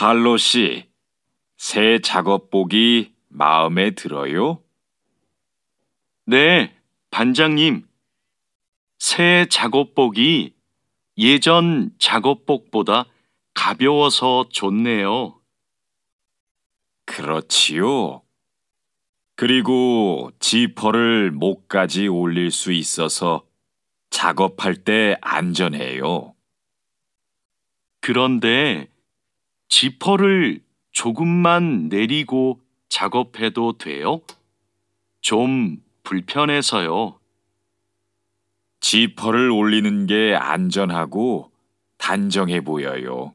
칼로 씨, 새 작업복이 마음에 들어요? 네, 반장님. 새 작업복이 예전 작업복보다 가벼워서 좋네요. 그렇지요. 그리고 지퍼를 목까지 올릴 수 있어서 작업할 때 안전해요. 그런데 지퍼를 조금만 내리고 작업해도 돼요? 좀 불편해서요. 지퍼를 올리는 게 안전하고 단정해 보여요.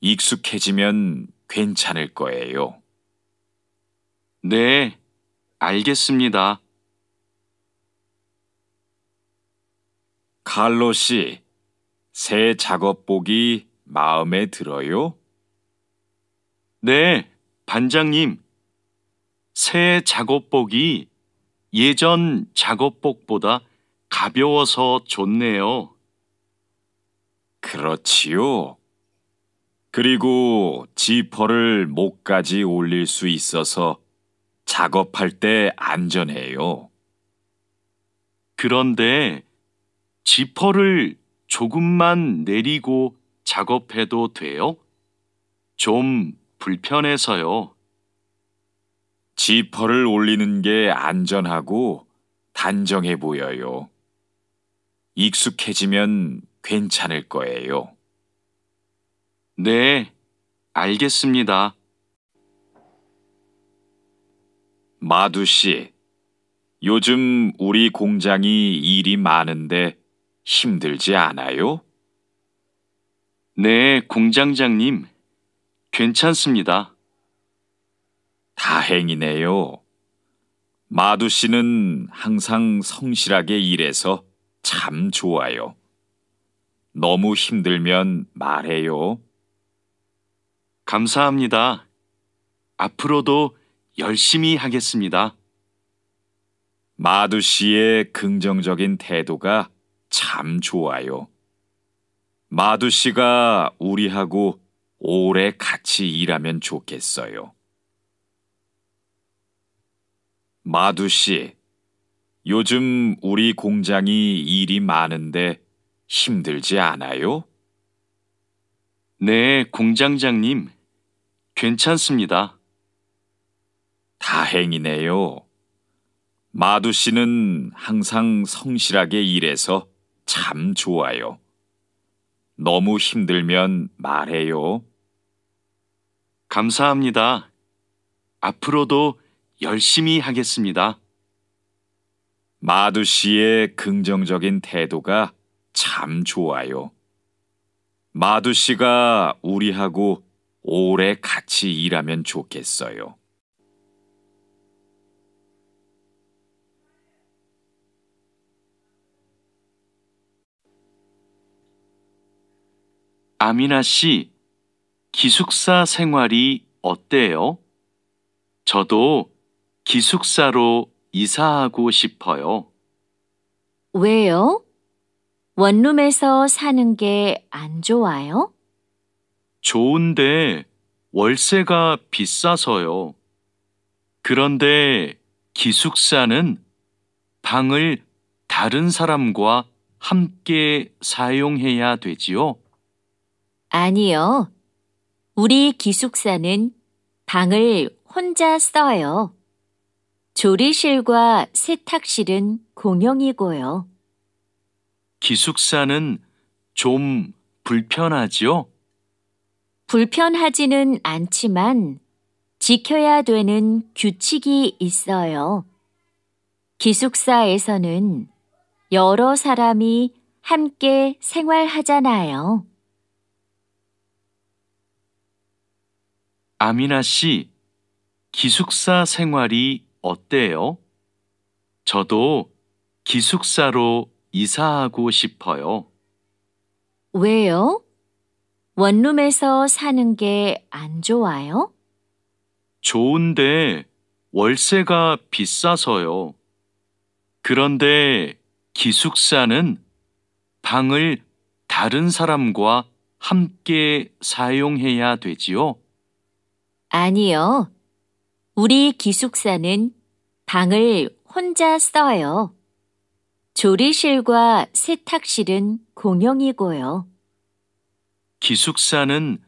익숙해지면 괜찮을 거예요. 네, 알겠습니다. 칼로 씨, 새 작업복이 마음에 들어요? 네, 반장님. 새 작업복이 예전 작업복보다 가벼워서 좋네요. 그렇지요. 그리고 지퍼를 목까지 올릴 수 있어서 작업할 때 안전해요. 그런데 지퍼를 조금만 내리고 작업해도 돼요? 좀 불편해서요. 지퍼를 올리는 게 안전하고 단정해 보여요. 익숙해지면 괜찮을 거예요. 네, 알겠습니다. 마두 씨, 요즘 우리 공장이 일이 많은데 힘들지 않아요? 네, 공장장님. 괜찮습니다. 다행이네요. 마두 씨는 항상 성실하게 일해서 참 좋아요. 너무 힘들면 말해요. 감사합니다. 앞으로도 열심히 하겠습니다. 마두 씨의 긍정적인 태도가 참 좋아요. 마두 씨가 우리하고 오래 같이 일하면 좋겠어요. 마두 씨, 요즘 우리 공장이 일이 많은데 힘들지 않아요? 네, 공장장님. 괜찮습니다. 다행이네요. 마두 씨는 항상 성실하게 일해서 참 좋아요. 너무 힘들면 말해요. 감사합니다. 앞으로도 열심히 하겠습니다. 마두 씨의 긍정적인 태도가 참 좋아요. 마두 씨가 우리하고 오래 같이 일하면 좋겠어요. 아미나 씨, 기숙사 생활이 어때요? 저도 기숙사로 이사하고 싶어요. 왜요? 원룸에서 사는 게 안 좋아요? 좋은데 월세가 비싸서요. 그런데 기숙사는 방을 다른 사람과 함께 사용해야 되지요? 아니요. 우리 기숙사는 방을 혼자 써요. 조리실과 세탁실은 공용이고요. 기숙사는 좀 불편하지요? 불편하지는 않지만 지켜야 되는 규칙이 있어요. 기숙사에서는 여러 사람이 함께 생활하잖아요. 아미나 씨, 기숙사 생활이 어때요? 저도 기숙사로 이사하고 싶어요. 왜요? 원룸에서 사는 게 안 좋아요? 좋은데 월세가 비싸서요. 그런데 기숙사는 방을 다른 사람과 함께 사용해야 되지요? 아니요. 우리 기숙사는 방을 혼자 써요. 조리실과 세탁실은 공용이고요. 기숙사는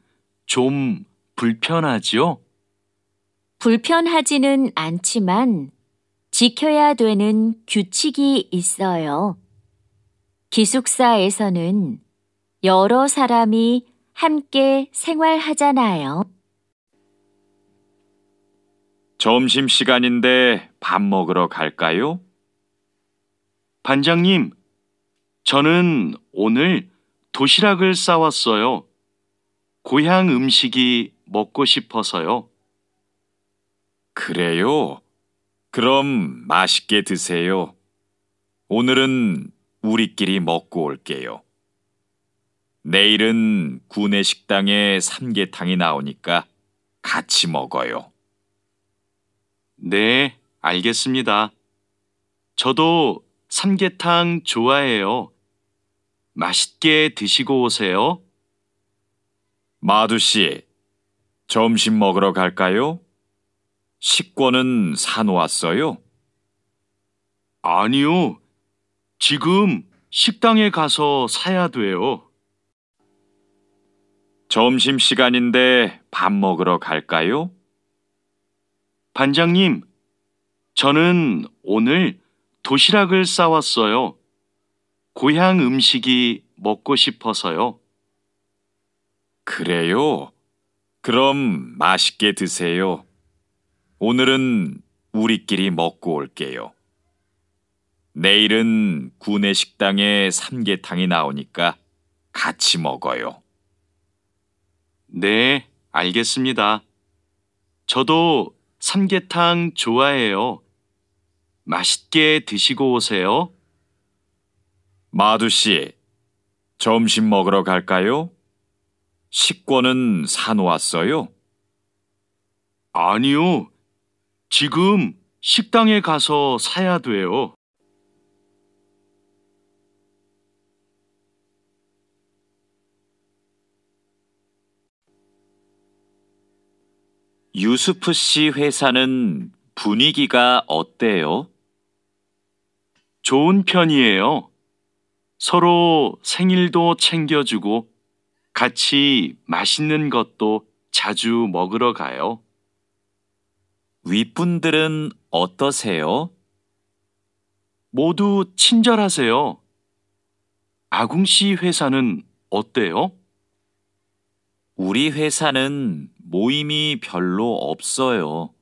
좀 불편하지요? 불편하지는 않지만 지켜야 되는 규칙이 있어요. 기숙사에서는 여러 사람이 함께 생활하잖아요. 점심시간인데 밥 먹으러 갈까요? 반장님, 저는 오늘 도시락을 싸왔어요. 고향 음식이 먹고 싶어서요. 그래요? 그럼 맛있게 드세요. 오늘은 우리끼리 먹고 올게요. 내일은 구내 식당에 삼계탕이 나오니까 같이 먹어요. 네, 알겠습니다. 저도 삼계탕 좋아해요. 맛있게 드시고 오세요. 마두 씨, 점심 먹으러 갈까요? 식권은 사놓았어요? 아니요. 지금 식당에 가서 사야 돼요. 점심시간인데 밥 먹으러 갈까요? 반장님, 저는 오늘 도시락을 싸왔어요. 고향 음식이 먹고 싶어서요. 그래요? 그럼 맛있게 드세요. 오늘은 우리끼리 먹고 올게요. 내일은 구내 식당에 삼계탕이 나오니까 같이 먹어요. 네, 알겠습니다. 저도 삼계탕 좋아해요. 맛있게 드시고 오세요. 마두 씨, 점심 먹으러 갈까요? 식권은 사놓았어요? 아니요. 지금 식당에 가서 사야 돼요. 유수프 씨 회사는 분위기가 어때요? 좋은 편이에요. 서로 생일도 챙겨주고 같이 맛있는 것도 자주 먹으러 가요. 윗분들은 어떠세요? 모두 친절하세요. 아궁 씨 회사는 어때요? 우리 회사는 모임이 별로 없어요.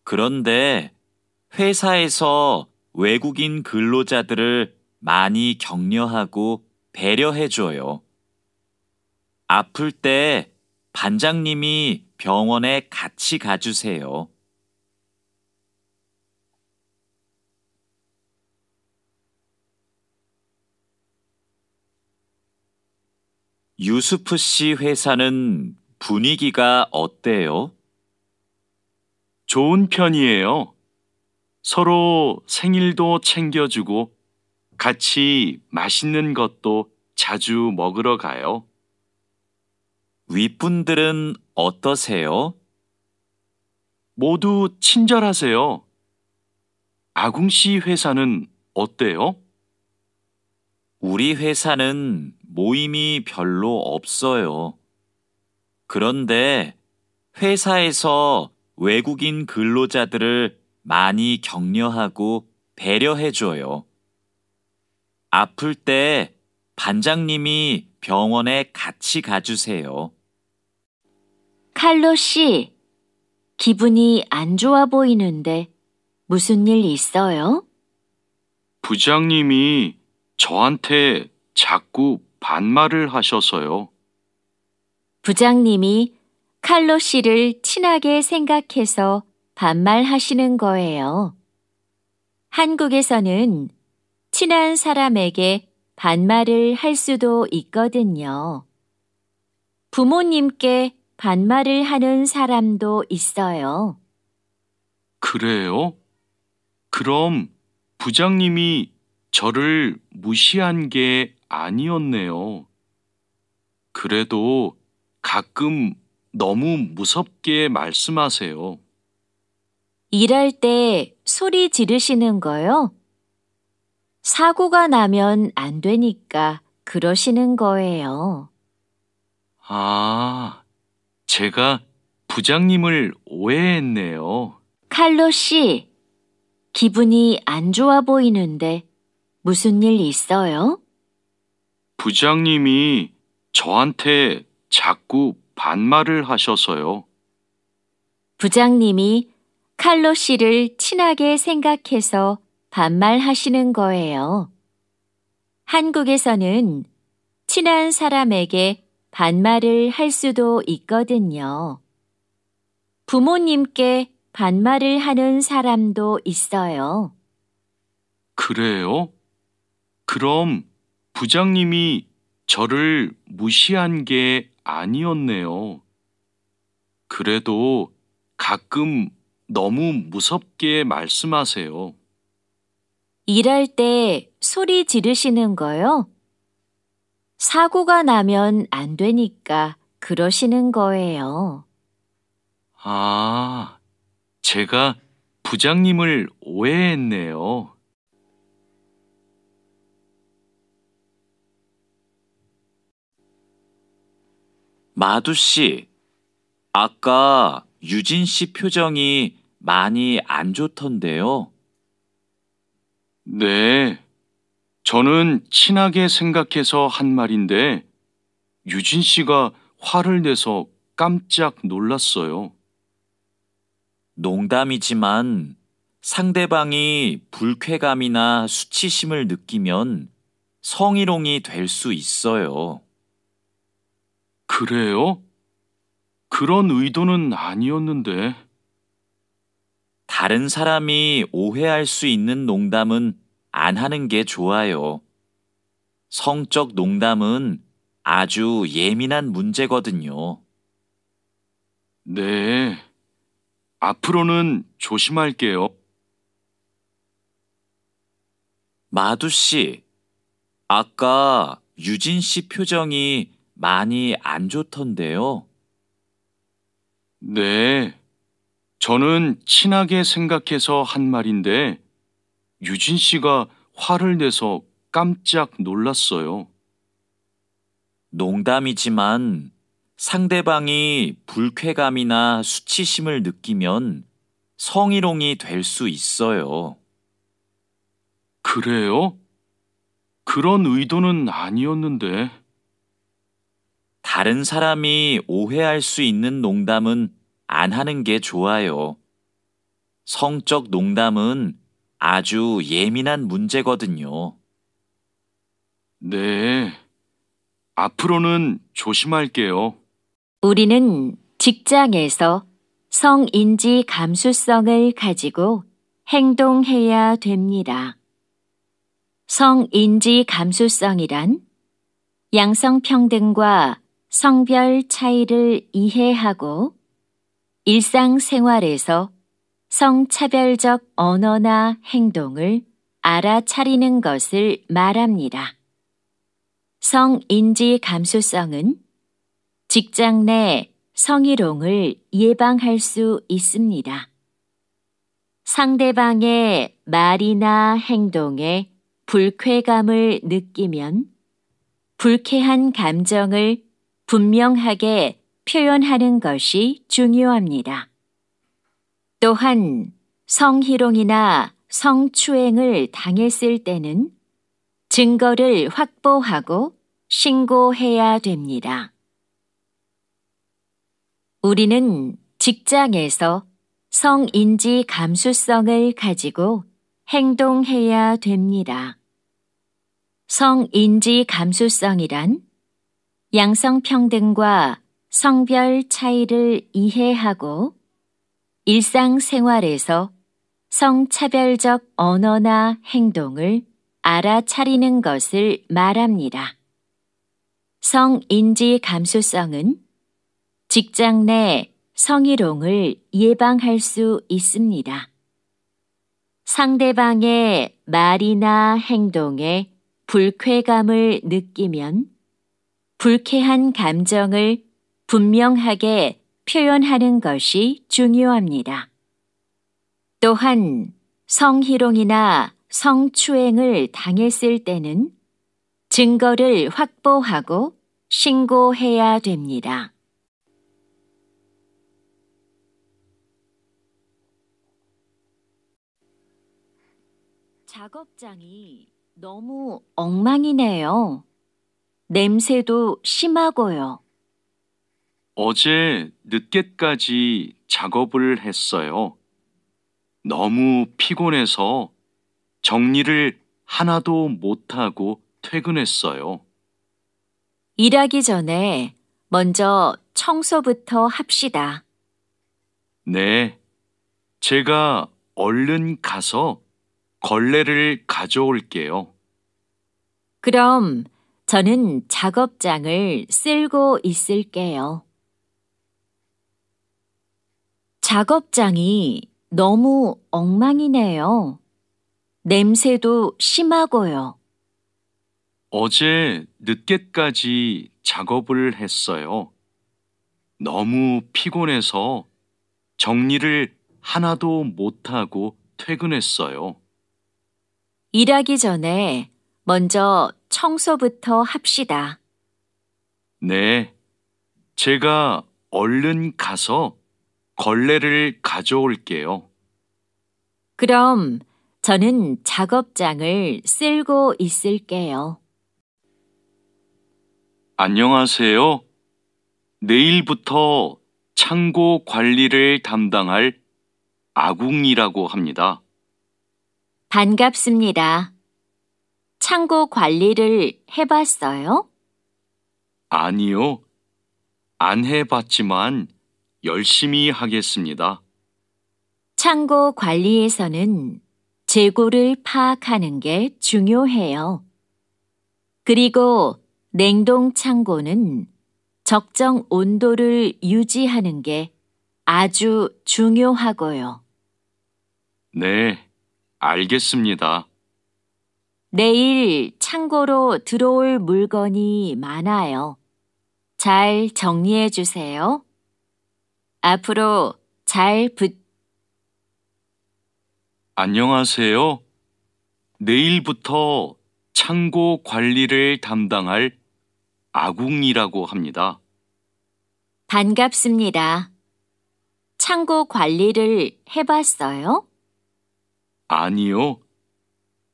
그런데 회사에서 외국인 근로자들을 많이 격려하고 배려해줘요. 아플 때 반장님이 병원에 같이 가주세요. 유수프 씨 회사는 분위기가 어때요? 좋은 편이에요. 서로 생일도 챙겨주고 같이 맛있는 것도 자주 먹으러 가요. 윗분들은 어떠세요? 모두 친절하세요. 아궁 씨 회사는 어때요? 우리 회사는 모임이 별로 없어요. 그런데 회사에서 외국인 근로자들을 많이 격려하고 배려해줘요. 아플 때 반장님이 병원에 같이 가주세요. 칼로 씨, 기분이 안 좋아 보이는데 무슨 일 있어요? 부장님이 저한테 자꾸 반말을 하셔서요. 부장님이 칼로 씨를 친하게 생각해서 반말하시는 거예요. 한국에서는 친한 사람에게 반말을 할 수도 있거든요. 부모님께 반말을 하는 사람도 있어요. 그래요? 그럼 부장님이 저를 무시한 게 아니었네요. 그래도 가끔 너무 무섭게 말씀하세요. 일할 때 소리 지르시는 거요? 사고가 나면 안 되니까 그러시는 거예요. 아, 제가 부장님을 오해했네요. 칼로 씨, 기분이 안 좋아 보이는데 무슨 일 있어요? 부장님이 저한테 자꾸 반말을 하셔서요. 부장님이 칼로 씨를 친하게 생각해서 반말하시는 거예요. 한국에서는 친한 사람에게 반말을 할 수도 있거든요. 부모님께 반말을 하는 사람도 있어요. 그래요? 그럼 부장님이 저를 무시한 게 아니었네요. 그래도 가끔 너무 무섭게 말씀하세요. 일할 때 소리 지르시는 거요? 사고가 나면 안 되니까 그러시는 거예요. 아, 제가 부장님을 오해했네요. 마두 씨, 아까 유진 씨 표정이 많이 안 좋던데요. 네, 저는 친하게 생각해서 한 말인데, 유진 씨가 화를 내서 깜짝 놀랐어요. 농담이지만 상대방이 불쾌감이나 수치심을 느끼면 성희롱이 될 수 있어요. 그래요? 그런 의도는 아니었는데. 다른 사람이 오해할 수 있는 농담은 안 하는 게 좋아요. 성적 농담은 아주 예민한 문제거든요. 네, 앞으로는 조심할게요. 마두 씨, 아까 유진 씨 표정이 많이 안 좋던데요. 네, 저는 친하게 생각해서 한 말인데, 유진 씨가 화를 내서 깜짝 놀랐어요. 농담이지만 상대방이 불쾌감이나 수치심을 느끼면 성희롱이 될 수 있어요. 그래요? 그런 의도는 아니었는데. 다른 사람이 오해할 수 있는 농담은 안 하는 게 좋아요. 성적 농담은 아주 예민한 문제거든요. 네, 앞으로는 조심할게요. 우리는 직장에서 성인지 감수성을 가지고 행동해야 됩니다. 성인지 감수성이란 양성평등과 성별 차이를 이해하고 일상생활에서 성차별적 언어나 행동을 알아차리는 것을 말합니다. 성인지 감수성은 직장 내 성희롱을 예방할 수 있습니다. 상대방의 말이나 행동에 불쾌감을 느끼면 불쾌한 감정을 분명하게 표현하는 것이 중요합니다. 또한 성희롱이나 성추행을 당했을 때는 증거를 확보하고 신고해야 됩니다. 우리는 직장에서 성인지 감수성을 가지고 행동해야 됩니다. 성인지 감수성이란 양성평등과 성별 차이를 이해하고 일상생활에서 성차별적 언어나 행동을 알아차리는 것을 말합니다. 성인지 감수성은 직장 내 성희롱을 예방할 수 있습니다. 상대방의 말이나 행동에 불쾌감을 느끼면 불쾌한 감정을 분명하게 표현하는 것이 중요합니다. 또한 성희롱이나 성추행을 당했을 때는 증거를 확보하고 신고해야 됩니다. 작업장이 너무 엉망이네요. 냄새도 심하고요. 어제 늦게까지 작업을 했어요. 너무 피곤해서 정리를 하나도 못하고 퇴근했어요. 일하기 전에 먼저 청소부터 합시다. 네, 제가 얼른 가서 걸레를 가져올게요. 그럼 저는 작업장을 쓸고 있을게요. 작업장이 너무 엉망이네요. 냄새도 심하고요. 어제 늦게까지 작업을 했어요. 너무 피곤해서 정리를 하나도 못하고 퇴근했어요. 일하기 전에 먼저 청소부터 합시다. 네, 제가 얼른 가서 걸레를 가져올게요. 그럼 저는 작업장을 쓸고 있을게요. 안녕하세요. 내일부터 창고 관리를 담당할 아궁이라고 합니다. 반갑습니다. 창고 관리를 해봤어요? 아니요, 안 해봤지만 열심히 하겠습니다. 창고 관리에서는 재고를 파악하는 게 중요해요. 그리고 냉동 창고는 적정 온도를 유지하는 게 아주 중요하고요. 네, 알겠습니다. 내일 창고로 들어올 물건이 많아요. 잘 정리해 주세요. 앞으로 잘 안녕하세요. 내일부터 창고 관리를 담당할 아궁이라고 합니다. 반갑습니다. 창고 관리를 해봤어요? 아니요,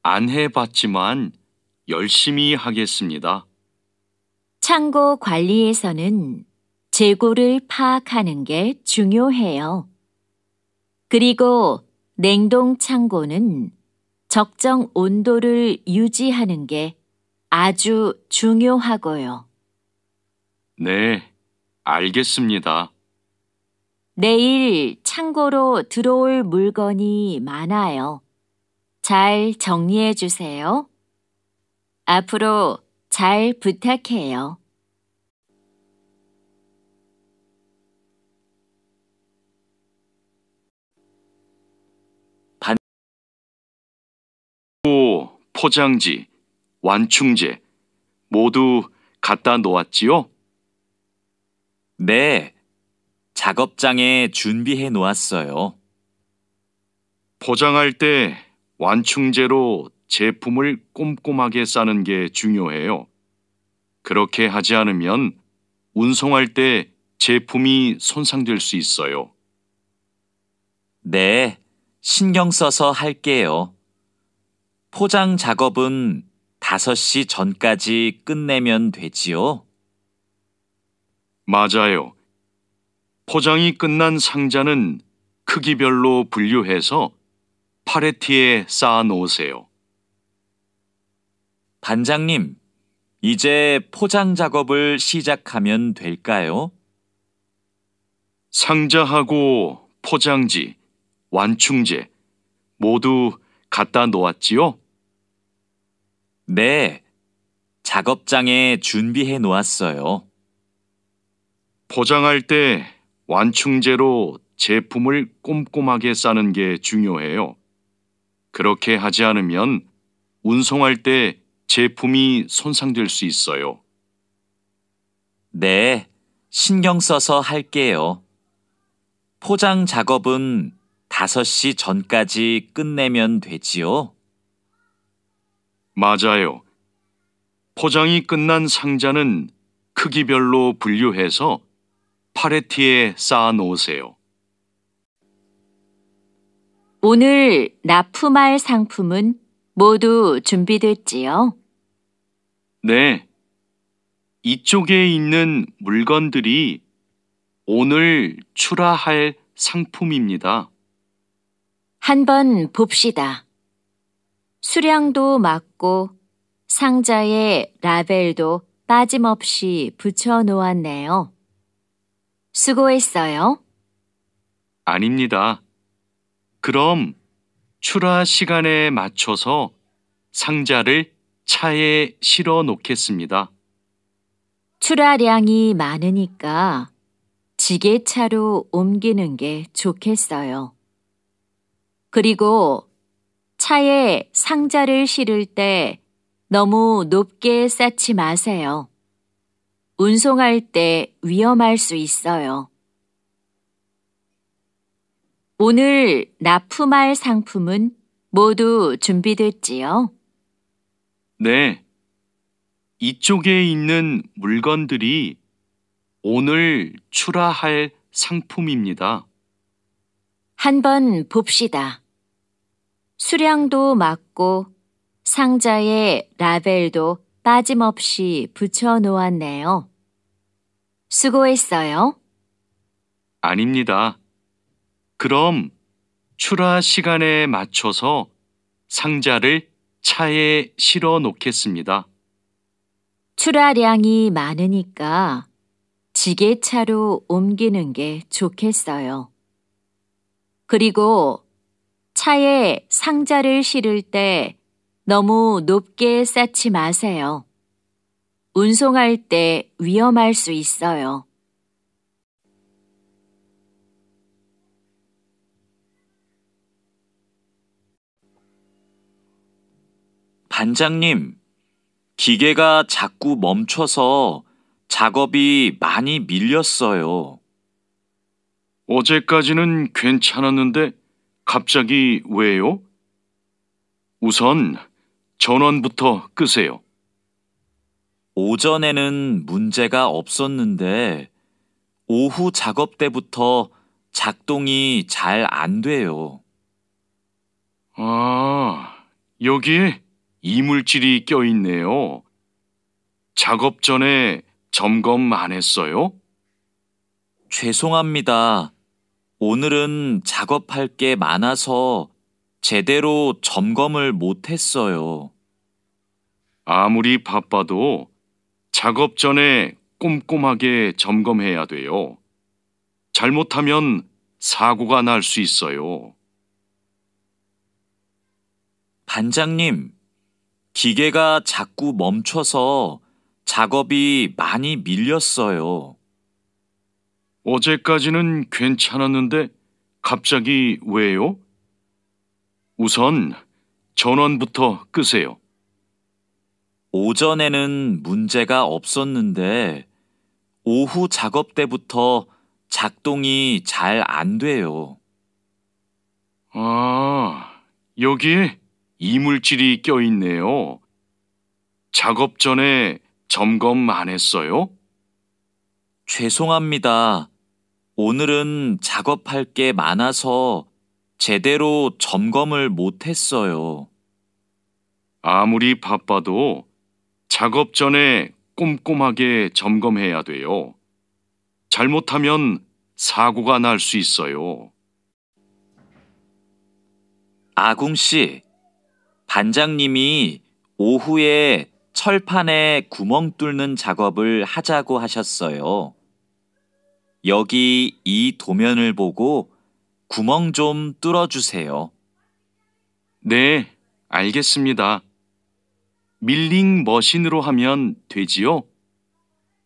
안 해봤지만 열심히 하겠습니다. 창고 관리에서는 재고를 파악하는 게 중요해요. 그리고 냉동 창고는 적정 온도를 유지하는 게 아주 중요하고요. 네, 알겠습니다. 내일 창고로 들어올 물건이 많아요. 잘 정리해 주세요. 앞으로 잘 부탁해요. 포장지, 완충제 모두 갖다 놓았지요? 네, 작업장에 준비해 놓았어요. 포장할 때 완충제로 제품을 꼼꼼하게 싸는 게 중요해요. 그렇게 하지 않으면 운송할 때 제품이 손상될 수 있어요. 네, 신경 써서 할게요. 포장 작업은 5시 전까지 끝내면 되지요? 맞아요. 포장이 끝난 상자는 크기별로 분류해서 팔레트에 쌓아 놓으세요. 반장님, 이제 포장 작업을 시작하면 될까요? 상자하고 포장지, 완충제 모두 갖다 놓았지요? 네, 작업장에 준비해 놓았어요. 포장할 때 완충제로 제품을 꼼꼼하게 싸는 게 중요해요. 그렇게 하지 않으면 운송할 때 제품이 손상될 수 있어요. 네, 신경 써서 할게요. 포장 작업은 5시 전까지 끝내면 되지요? 맞아요. 포장이 끝난 상자는 크기별로 분류해서 팔레트에 쌓아 놓으세요. 오늘 납품할 상품은 모두 준비됐지요? 네. 이쪽에 있는 물건들이 오늘 출하할 상품입니다. 한번 봅시다. 수량도 맞고 상자에 라벨도 빠짐없이 붙여 놓았네요. 수고했어요. 아닙니다. 그럼 출하 시간에 맞춰서 상자를 차에 실어 놓겠습니다. 출하량이 많으니까 지게차로 옮기는 게 좋겠어요. 그리고 차에 상자를 실을 때 너무 높게 쌓지 마세요. 운송할 때 위험할 수 있어요. 오늘 납품할 상품은 모두 준비됐지요? 네. 이쪽에 있는 물건들이 오늘 출하할 상품입니다. 한번 봅시다. 수량도 맞고 상자에 라벨도 빠짐없이 붙여 놓았네요. 수고했어요. 아닙니다. 그럼 출하 시간에 맞춰서 상자를 차에 실어 놓겠습니다. 출하량이 많으니까 지게차로 옮기는 게 좋겠어요. 그리고 차에 상자를 실을 때 너무 높게 쌓지 마세요. 운송할 때 위험할 수 있어요. 반장님, 기계가 자꾸 멈춰서 작업이 많이 밀렸어요. 어제까지는 괜찮았는데 갑자기 왜요? 우선 전원부터 끄세요. 오전에는 문제가 없었는데 오후 작업 때부터 작동이 잘 안 돼요. 아, 여기에 이물질이 껴있네요. 작업 전에 점검 안 했어요? 죄송합니다. 오늘은 작업할 게 많아서 제대로 점검을 못 했어요. 아무리 바빠도 작업 전에 꼼꼼하게 점검해야 돼요. 잘못하면 사고가 날 수 있어요. 반장님, 기계가 자꾸 멈춰서 작업이 많이 밀렸어요. 어제까지는 괜찮았는데 갑자기 왜요? 우선 전원부터 끄세요. 오전에는 문제가 없었는데 오후 작업 때부터 작동이 잘 안 돼요. 아, 여기에 이물질이 껴있네요. 작업 전에 점검 안 했어요? 죄송합니다. 오늘은 작업할 게 많아서 제대로 점검을 못 했어요. 아무리 바빠도 작업 전에 꼼꼼하게 점검해야 돼요. 잘못하면 사고가 날 수 있어요. 아궁 씨, 반장님이 오후에 철판에 구멍 뚫는 작업을 하자고 하셨어요. 여기 이 도면을 보고 구멍 좀 뚫어주세요. 네, 알겠습니다. 밀링 머신으로 하면 되지요?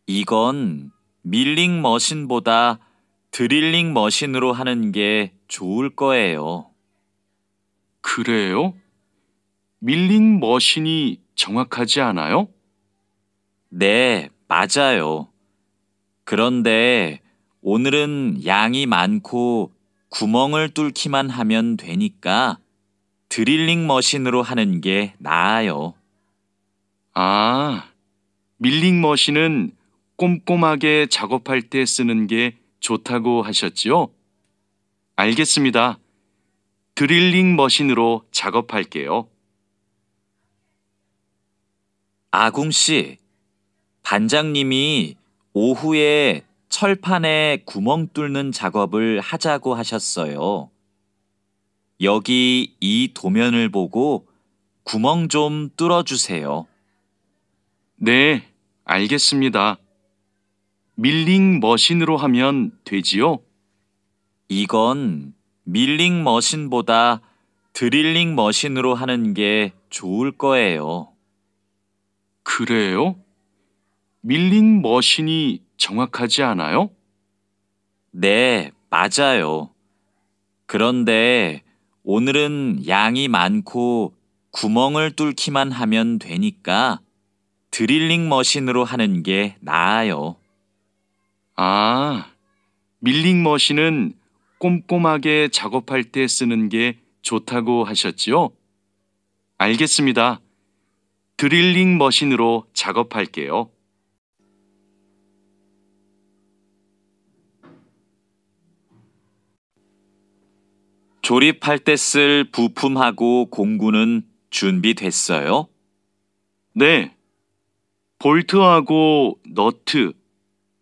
이건 밀링 머신보다 드릴링 머신으로 하는 게 좋을 거예요. 그래요? 밀링 머신이 정확하지 않아요? 네, 맞아요. 그런데 오늘은 양이 많고 구멍을 뚫기만 하면 되니까 드릴링 머신으로 하는 게 나아요. 아, 밀링 머신은 꼼꼼하게 작업할 때 쓰는 게 좋다고 하셨지요? 알겠습니다. 드릴링 머신으로 작업할게요. 아궁 씨, 반장님이 오후에 철판에 구멍 뚫는 작업을 하자고 하셨어요. 여기 이 도면을 보고 구멍 좀 뚫어주세요. 네, 알겠습니다. 밀링 머신으로 하면 되지요? 이건 밀링 머신보다 드릴링 머신으로 하는 게 좋을 거예요. 그래요? 밀링 머신이 정확하지 않아요? 네, 맞아요. 그런데 오늘은 양이 많고 구멍을 뚫기만 하면 되니까 드릴링 머신으로 하는 게 나아요. 아, 밀링 머신은 꼼꼼하게 작업할 때 쓰는 게 좋다고 하셨지요? 알겠습니다. 드릴링 머신으로 작업할게요. 조립할 때 쓸 부품하고 공구는 준비됐어요? 네, 볼트하고 너트,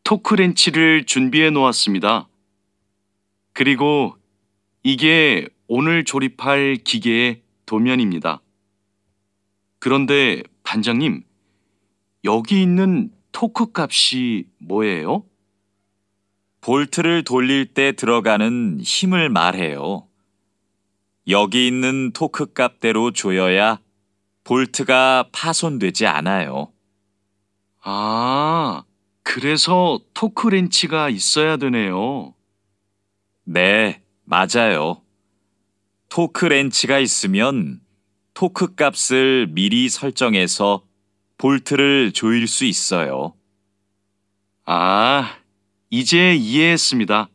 토크렌치를 준비해 놓았습니다. 그리고 이게 오늘 조립할 기계의 도면입니다. 그런데 반장님, 여기 있는 토크 값이 뭐예요? 볼트를 돌릴 때 들어가는 힘을 말해요. 여기 있는 토크 값대로 조여야 볼트가 파손되지 않아요. 아, 그래서 토크 렌치가 있어야 되네요. 네, 맞아요. 토크 렌치가 있으면 토크 값을 미리 설정해서 볼트를 조일 수 있어요. 아, 이제 이해했습니다.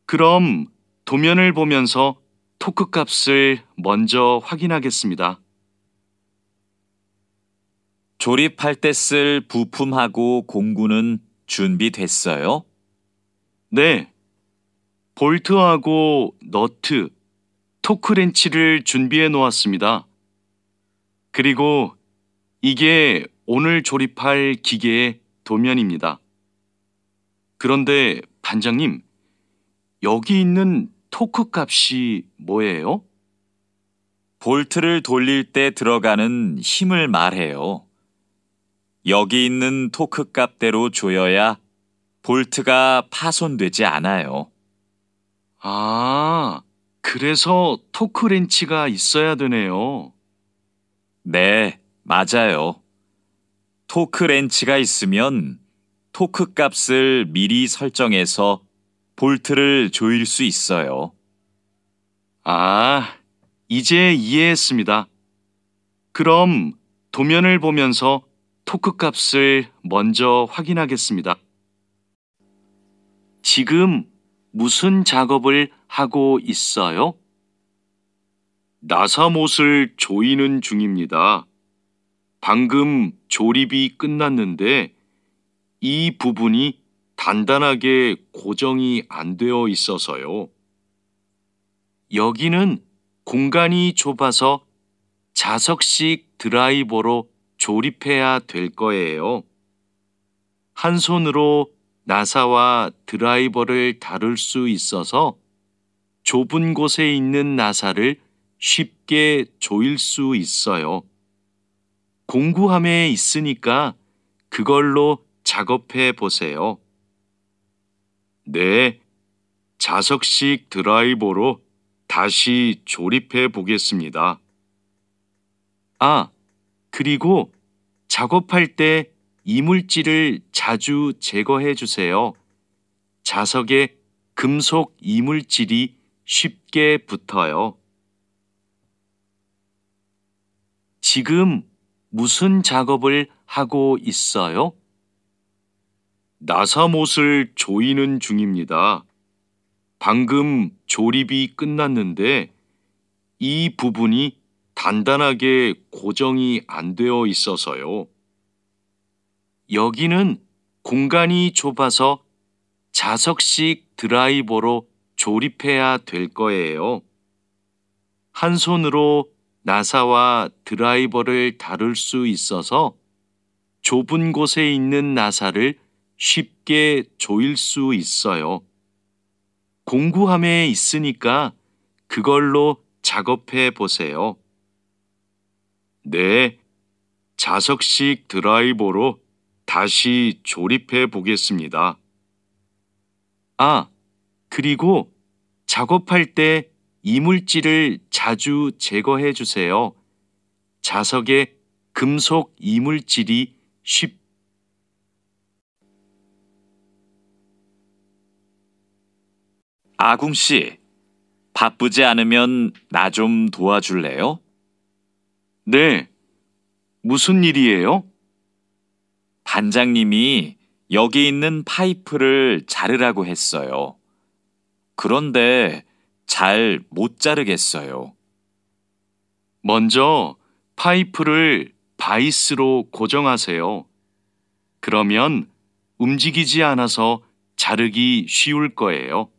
그럼 도면을 보면서 토크 값을 먼저 확인하겠습니다. 조립할 때 쓸 부품하고 공구는 준비됐어요? 네, 볼트하고 너트, 토크렌치를 준비해 놓았습니다. 그리고 이게 오늘 조립할 기계의 도면입니다. 그런데 반장님, 여기 있는 토크 값이 뭐예요? 볼트를 돌릴 때 들어가는 힘을 말해요. 여기 있는 토크 값대로 조여야 볼트가 파손되지 않아요. 아, 그래서 토크 렌치가 있어야 되네요. 네, 맞아요. 토크 렌치가 있으면 토크 값을 미리 설정해서 볼트를 조일 수 있어요. 아, 이제 이해했습니다. 그럼 도면을 보면서 토크 값을 먼저 확인하겠습니다. 지금 무슨 작업을 하고 있어요? 나사못을 조이는 중입니다. 방금 조립이 끝났는데 이 부분이 단단하게 고정이 안 되어 있어서요. 여기는 공간이 좁아서 자석식 드라이버로 조립해야 될 거예요. 한 손으로 나사와 드라이버를 다룰 수 있어서 좁은 곳에 있는 나사를 쉽게 조일 수 있어요. 공구함에 있으니까 그걸로 작업해 보세요. 네, 자석식 드라이버로 다시 조립해 보겠습니다. 아, 그리고 작업할 때 이물질을 자주 제거해 주세요. 자석에 금속 이물질이 쉽게 붙어요. 지금 무슨 작업을 하고 있어요? 나사못을 조이는 중입니다. 방금 조립이 끝났는데 이 부분이 단단하게 고정이 안 되어 있어서요. 여기는 공간이 좁아서 자석식 드라이버로 조립해야 될 거예요. 한 손으로 나사와 드라이버를 다룰 수 있어서 좁은 곳에 있는 나사를 쉽게 조일 수 있어요. 공구함에 있으니까 그걸로 작업해 보세요. 네, 자석식 드라이버로 다시 조립해 보겠습니다. 아, 그리고 작업할 때 이물질을 자주 제거해 주세요. 자석에 금속 이물질이 아궁 씨, 바쁘지 않으면 나 좀 도와줄래요? 네, 무슨 일이에요? 반장님이 여기 있는 파이프를 자르라고 했어요. 그런데 잘 못 자르겠어요. 먼저 파이프를 바이스로 고정하세요. 그러면 움직이지 않아서 자르기 쉬울 거예요.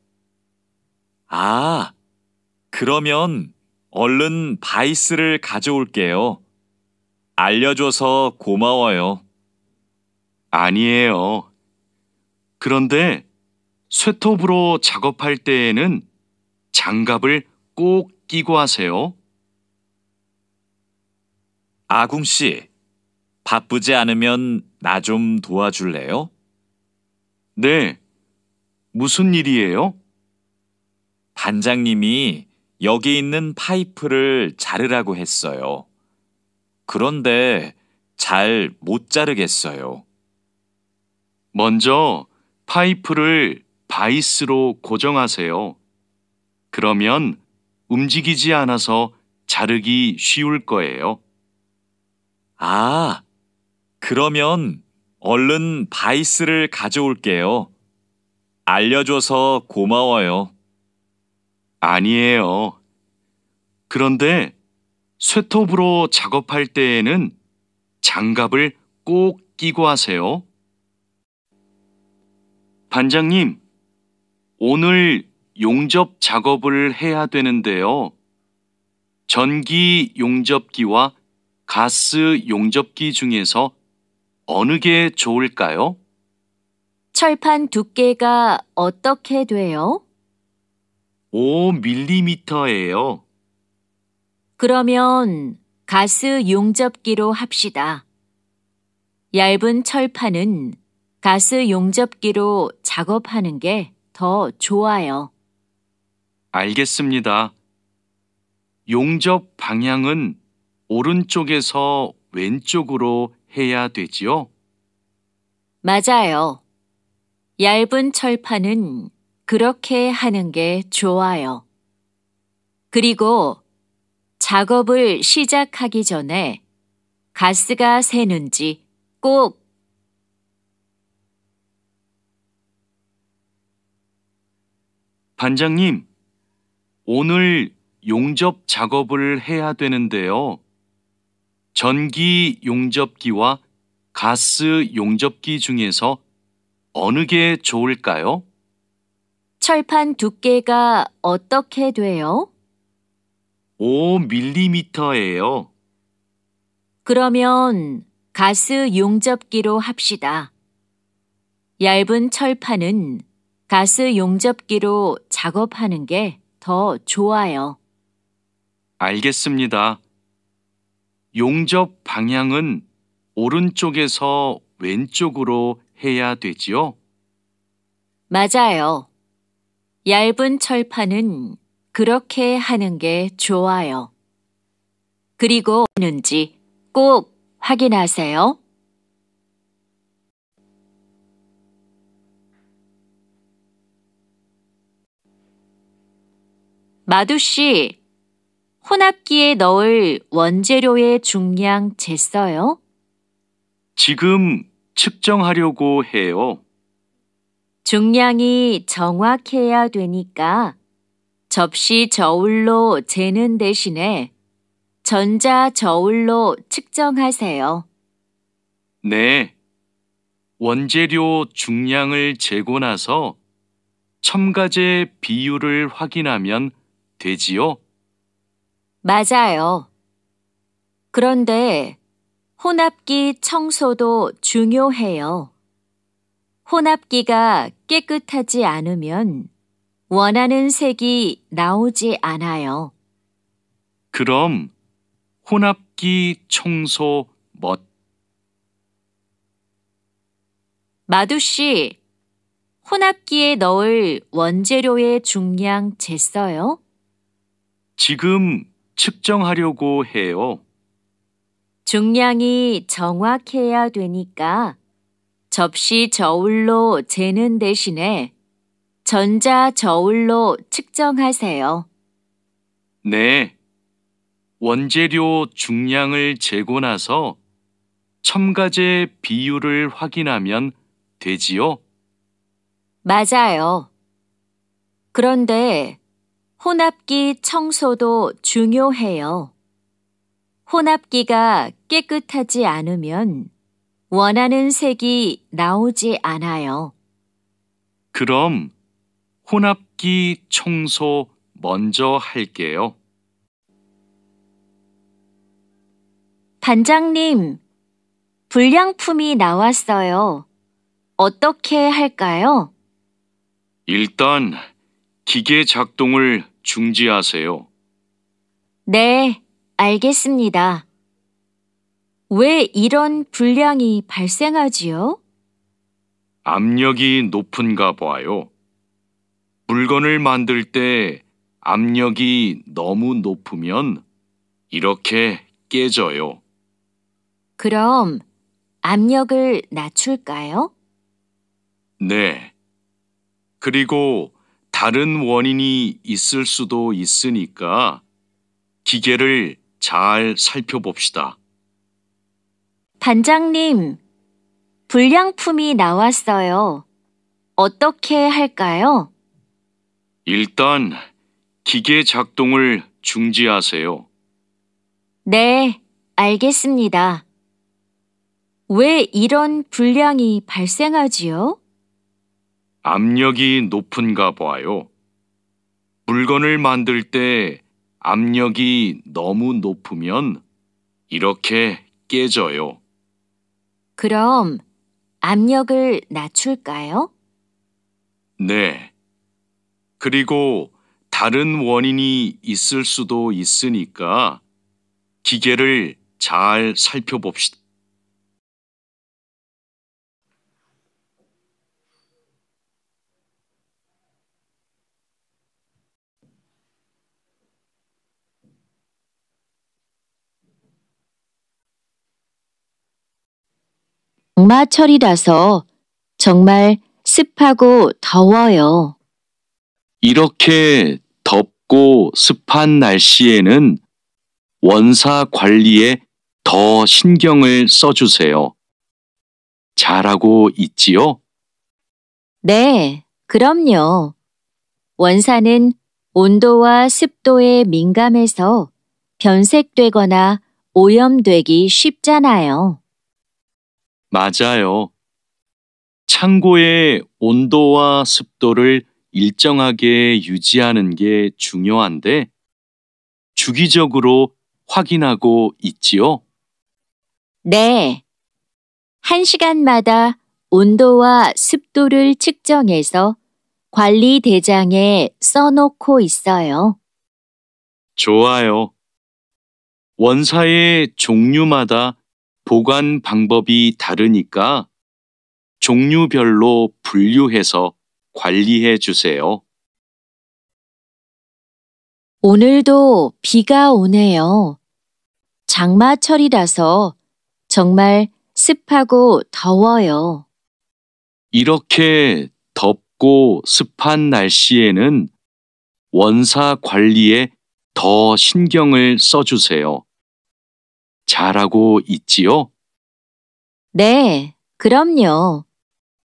아, 그러면 얼른 바이스를 가져올게요. 알려줘서 고마워요. 아니에요. 그런데 쇠톱으로 작업할 때에는 장갑을 꼭 끼고 하세요. 아궁 씨, 바쁘지 않으면 나 좀 도와줄래요? 네, 무슨 일이에요? 반장님이 여기 있는 파이프를 자르라고 했어요. 그런데 잘 못 자르겠어요. 먼저 파이프를 바이스로 고정하세요. 그러면 움직이지 않아서 자르기 쉬울 거예요. 아, 그러면 얼른 바이스를 가져올게요. 알려줘서 고마워요. 아니에요. 그런데 쇠톱으로 작업할 때에는 장갑을 꼭 끼고 하세요. 반장님, 오늘 용접 작업을 해야 되는데요. 전기 용접기와 가스 용접기 중에서 어느 게 좋을까요? 철판 두께가 어떻게 돼요? 5mm예요. 그러면 가스 용접기로 합시다. 얇은 철판은 가스 용접기로 작업하는 게 더 좋아요. 알겠습니다. 용접 방향은 오른쪽에서 왼쪽으로 해야 되지요? 맞아요. 얇은 철판은 그렇게 하는 게 좋아요. 그리고 작업을 시작하기 전에 가스가 새는지 꼭 반장님, 오늘 용접 작업을 해야 되는데요. 전기 용접기와 가스 용접기 중에서 어느 게 좋을까요? 철판 두께가 어떻게 돼요? 5mm예요. 그러면 가스 용접기로 합시다. 얇은 철판은 가스 용접기로 작업하는 게 더 좋아요. 알겠습니다. 용접 방향은 오른쪽에서 왼쪽으로 해야 되지요? 맞아요. 얇은 철판은 그렇게 하는 게 좋아요. 그리고 는지 꼭 확인하세요. 마두 씨, 혼합기에 넣을 원재료의 중량 쟀어요? 지금 측정하려고 해요. 중량이 정확해야 되니까 접시 저울로 재는 대신에 전자 저울로 측정하세요. 네. 원재료 중량을 재고 나서 첨가제 비율을 확인하면 되지요? 맞아요. 그런데 혼합기 청소도 중요해요. 혼합기가 깨끗하지 않으면 원하는 색이 나오지 않아요. 그럼 혼합기 청소 마두 씨, 혼합기에 넣을 원재료의 중량 쟀어요? 지금 측정하려고 해요. 중량이 정확해야 되니까 접시 저울로 재는 대신에 전자 저울로 측정하세요. 네. 원재료 중량을 재고 나서 첨가제 비율을 확인하면 되지요? 맞아요. 그런데 혼합기 청소도 중요해요. 혼합기가 깨끗하지 않으면 원하는 색이 나오지 않아요. 그럼 혼합기 청소 먼저 할게요. 반장님, 불량품이 나왔어요. 어떻게 할까요? 일단 기계 작동을 중지하세요. 네, 알겠습니다. 왜 이런 불량이 발생하지요? 압력이 높은가 봐요. 물건을 만들 때 압력이 너무 높으면 이렇게 깨져요. 그럼 압력을 낮출까요? 네. 그리고 다른 원인이 있을 수도 있으니까 기계를 잘 살펴봅시다. 반장님, 불량품이 나왔어요. 어떻게 할까요? 일단 기계 작동을 중지하세요. 네, 알겠습니다. 왜 이런 불량이 발생하지요? 압력이 높은가 봐요. 물건을 만들 때 압력이 너무 높으면 이렇게 깨져요. 그럼 압력을 낮출까요? 네. 그리고 다른 원인이 있을 수도 있으니까 기계를 잘 살펴봅시다. 장마철이라서 정말 습하고 더워요. 이렇게 덥고 습한 날씨에는 원사 관리에 더 신경을 써주세요. 잘하고 있지요? 네, 그럼요. 원사는 온도와 습도에 민감해서 변색되거나 오염되기 쉽잖아요. 맞아요. 창고의 온도와 습도를 일정하게 유지하는 게 중요한데 주기적으로 확인하고 있지요? 네. 1시간마다 온도와 습도를 측정해서 관리 대장에 써놓고 있어요. 좋아요. 원사의 종류마다 보관 방법이 다르니까 종류별로 분류해서 관리해 주세요. 오늘도 비가 오네요. 장마철이라서 정말 습하고 더워요. 이렇게 덥고 습한 날씨에는 원사 관리에 더 신경을 써주세요. 잘하고 있지요? 네, 그럼요.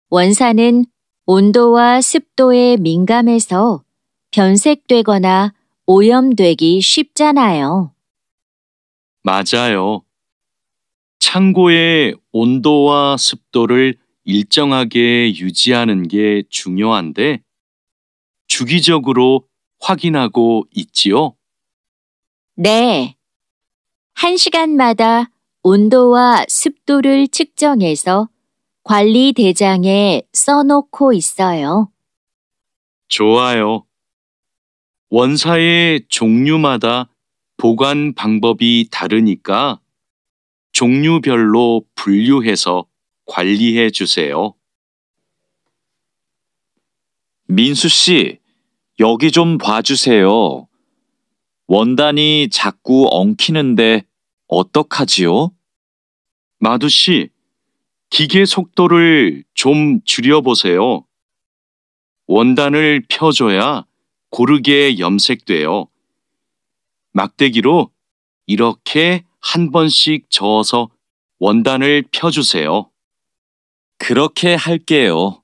원사는 온도와 습도에 민감해서 변색되거나 오염되기 쉽잖아요. 맞아요. 창고의 온도와 습도를 일정하게 유지하는 게 중요한데 주기적으로 확인하고 있지요? 네. 1시간마다 온도와 습도를 측정해서 관리 대장에 써놓고 있어요. 좋아요. 원사의 종류마다 보관 방법이 다르니까 종류별로 분류해서 관리해 주세요. 민수 씨, 여기 좀 봐주세요. 원단이 자꾸 엉키는데 어떡하지요? 마두 씨, 기계 속도를 좀 줄여보세요. 원단을 펴줘야 고르게 염색돼요. 막대기로 이렇게 한 번씩 저어서 원단을 펴주세요. 그렇게 할게요.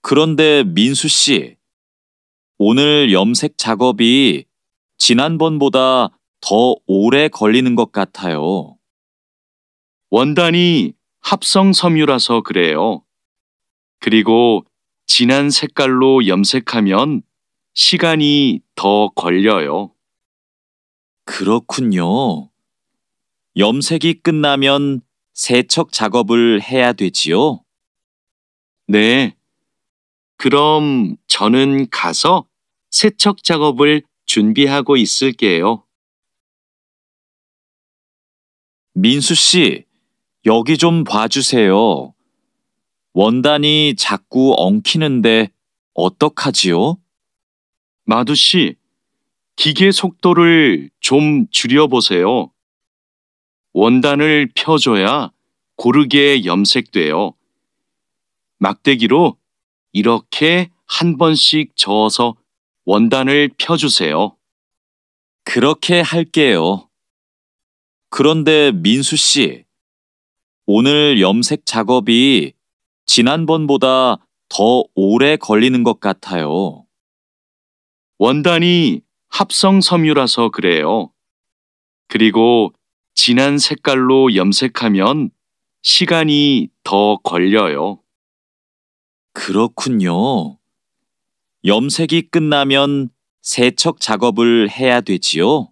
그런데 민수 씨, 오늘 염색 작업이 지난번보다 더 오래 걸리는 것 같아요. 원단이 합성 섬유라서 그래요. 그리고 진한 색깔로 염색하면 시간이 더 걸려요. 그렇군요. 염색이 끝나면 세척 작업을 해야 되지요? 네. 그럼 저는 가서 세척 작업을 준비하고 있을게요. 민수 씨, 여기 좀 봐주세요. 원단이 자꾸 엉키는데 어떡하지요? 마두 씨, 기계 속도를 좀 줄여보세요. 원단을 펴줘야 고르게 염색돼요. 막대기로 이렇게 한 번씩 저어서 원단을 펴주세요. 그렇게 할게요. 그런데 민수 씨, 오늘 염색 작업이 지난번보다 더 오래 걸리는 것 같아요. 원단이 합성 섬유라서 그래요. 그리고 진한 색깔로 염색하면 시간이 더 걸려요. 그렇군요. 염색이 끝나면 세척 작업을 해야 되지요?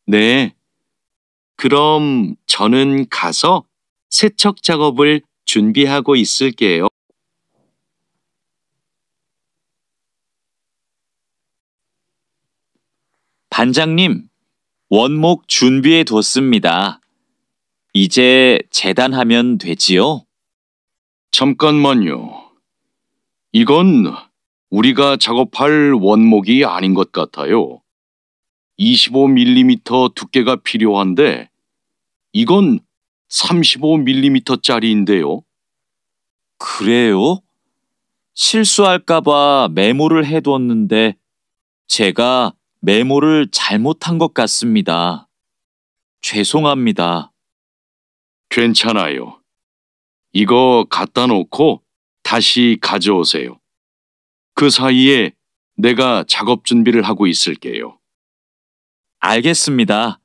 네. 그럼 저는 가서 세척 작업을 준비하고 있을게요. 반장님, 원목 준비해 뒀습니다. 이제 재단하면 되지요? 잠깐만요. 이건 우리가 작업할 원목이 아닌 것 같아요. 25mm 두께가 필요한데 이건 35mm짜리인데요. 그래요? 실수할까봐 메모를 해뒀는데 제가 메모를 잘못한 것 같습니다. 죄송합니다. 괜찮아요. 이거 갖다 놓고 다시 가져오세요. 그 사이에 내가 작업 준비를 하고 있을게요. 알겠습니다.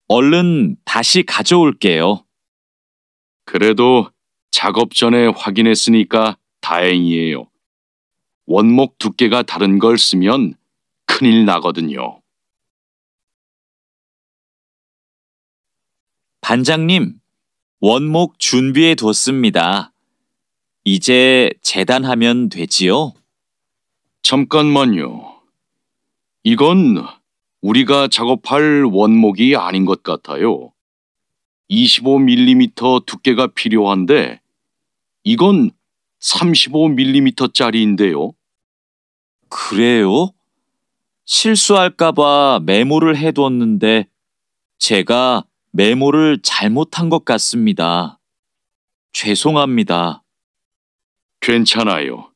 얼른 다시 가져올게요. 그래도 작업 전에 확인했으니까 다행이에요. 원목 두께가 다른 걸 쓰면 큰일 나거든요. 반장님, 원목 준비해 뒀습니다. 이제 재단하면 되지요? 잠깐만요. 이건 우리가 작업할 원목이 아닌 것 같아요. 25mm 두께가 필요한데 이건 35mm짜리인데요. 그래요? 실수할까봐 메모를 해뒀는데 제가 메모를 잘못한 것 같습니다. 죄송합니다. 괜찮아요.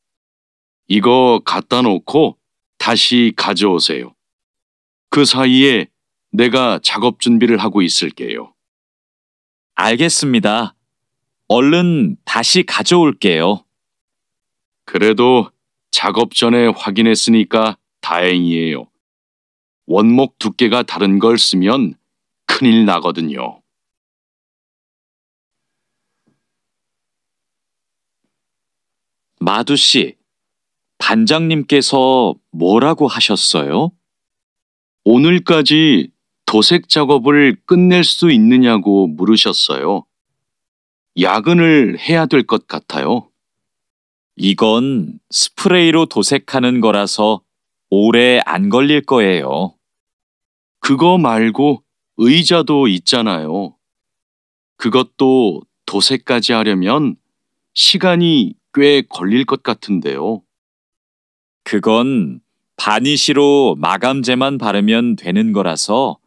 이거 갖다 놓고 다시 가져오세요. 그 사이에 내가 작업 준비를 하고 있을게요. 알겠습니다. 얼른 다시 가져올게요. 그래도 작업 전에 확인했으니까 다행이에요. 원목 두께가 다른 걸 쓰면 큰일 나거든요. 마두 씨, 반장님께서 뭐라고 하셨어요? 오늘까지 도색 작업을 끝낼 수 있느냐고 물으셨어요. 야근을 해야 될 것 같아요. 이건 스프레이로 도색하는 거라서 오래 안 걸릴 거예요. 그거 말고 의자도 있잖아요. 그것도 도색까지 하려면 시간이 꽤 걸릴 것 같은데요. 그건 바니쉬로 마감제만 바르면 되는 거라서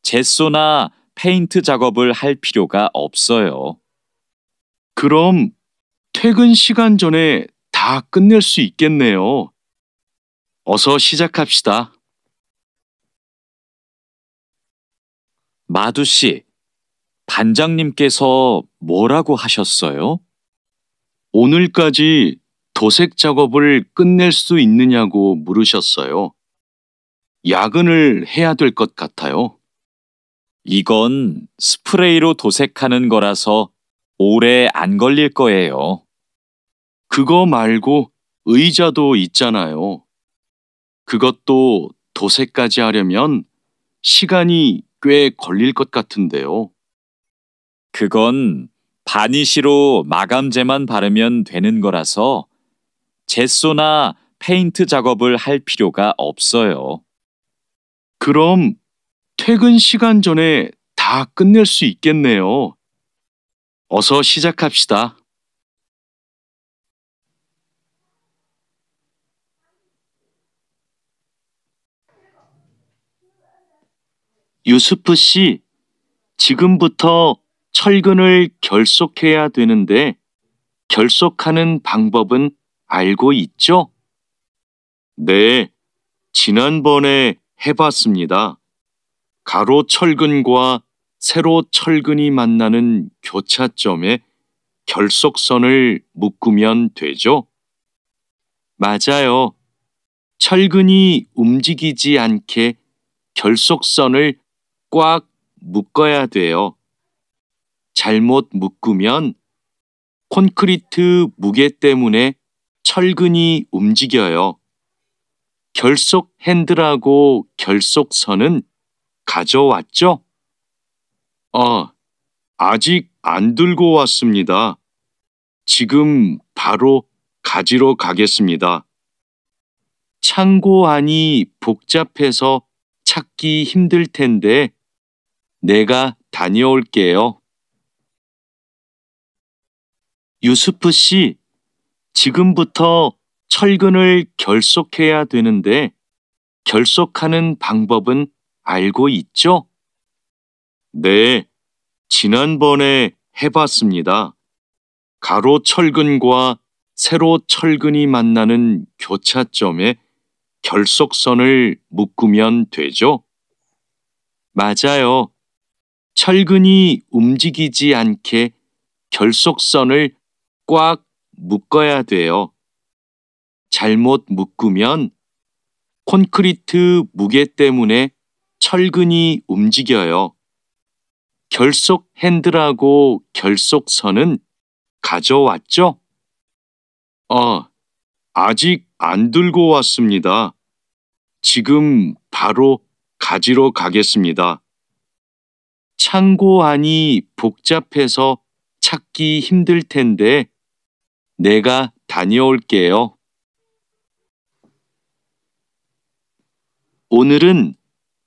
젯소나 페인트 작업을 할 필요가 없어요. 그럼 퇴근 시간 전에 다 끝낼 수 있겠네요. 어서 시작합시다. 마두 씨, 반장님께서 뭐라고 하셨어요? 오늘까지 도색 작업을 끝낼 수 있느냐고 물으셨어요. 야근을 해야 될 것 같아요. 이건 스프레이로 도색하는 거라서 오래 안 걸릴 거예요. 그거 말고 의자도 있잖아요. 그것도 도색까지 하려면 시간이 꽤 걸릴 것 같은데요. 그건 바니쉬로 마감제만 바르면 되는 거라서 젯소나 페인트 작업을 할 필요가 없어요. 그럼 퇴근 시간 전에 다 끝낼 수 있겠네요. 어서 시작합시다. 유스프 씨, 지금부터 철근을 결속해야 되는데 결속하는 방법은 알고 있죠? 네, 지난번에 해봤습니다. 가로 철근과 세로 철근이 만나는 교차점에 결속선을 묶으면 되죠? 맞아요. 철근이 움직이지 않게 결속선을 꽉 묶어야 돼요. 잘못 묶으면 콘크리트 무게 때문에 철근이 움직여요. 결속 핸들하고 결속선은 가져왔죠? 아직 안 들고 왔습니다. 지금 바로 가지러 가겠습니다. 창고 안이 복잡해서 찾기 힘들 텐데 내가 다녀올게요. 유스프 씨, 지금부터 철근을 결속해야 되는데 결속하는 방법은 알고 있죠? 네, 지난번에 해봤습니다. 가로 철근과 세로 철근이 만나는 교차점에 결속선을 묶으면 되죠? 맞아요. 철근이 움직이지 않게 결속선을 꽉 묶어야 돼요. 잘못 묶으면 콘크리트 무게 때문에 철근이 움직여요. 결속 핸들하고 결속선은 가져왔죠? 아직 안 들고 왔습니다. 지금 바로 가지러 가겠습니다. 창고 안이 복잡해서 찾기 힘들 텐데 내가 다녀올게요. 오늘은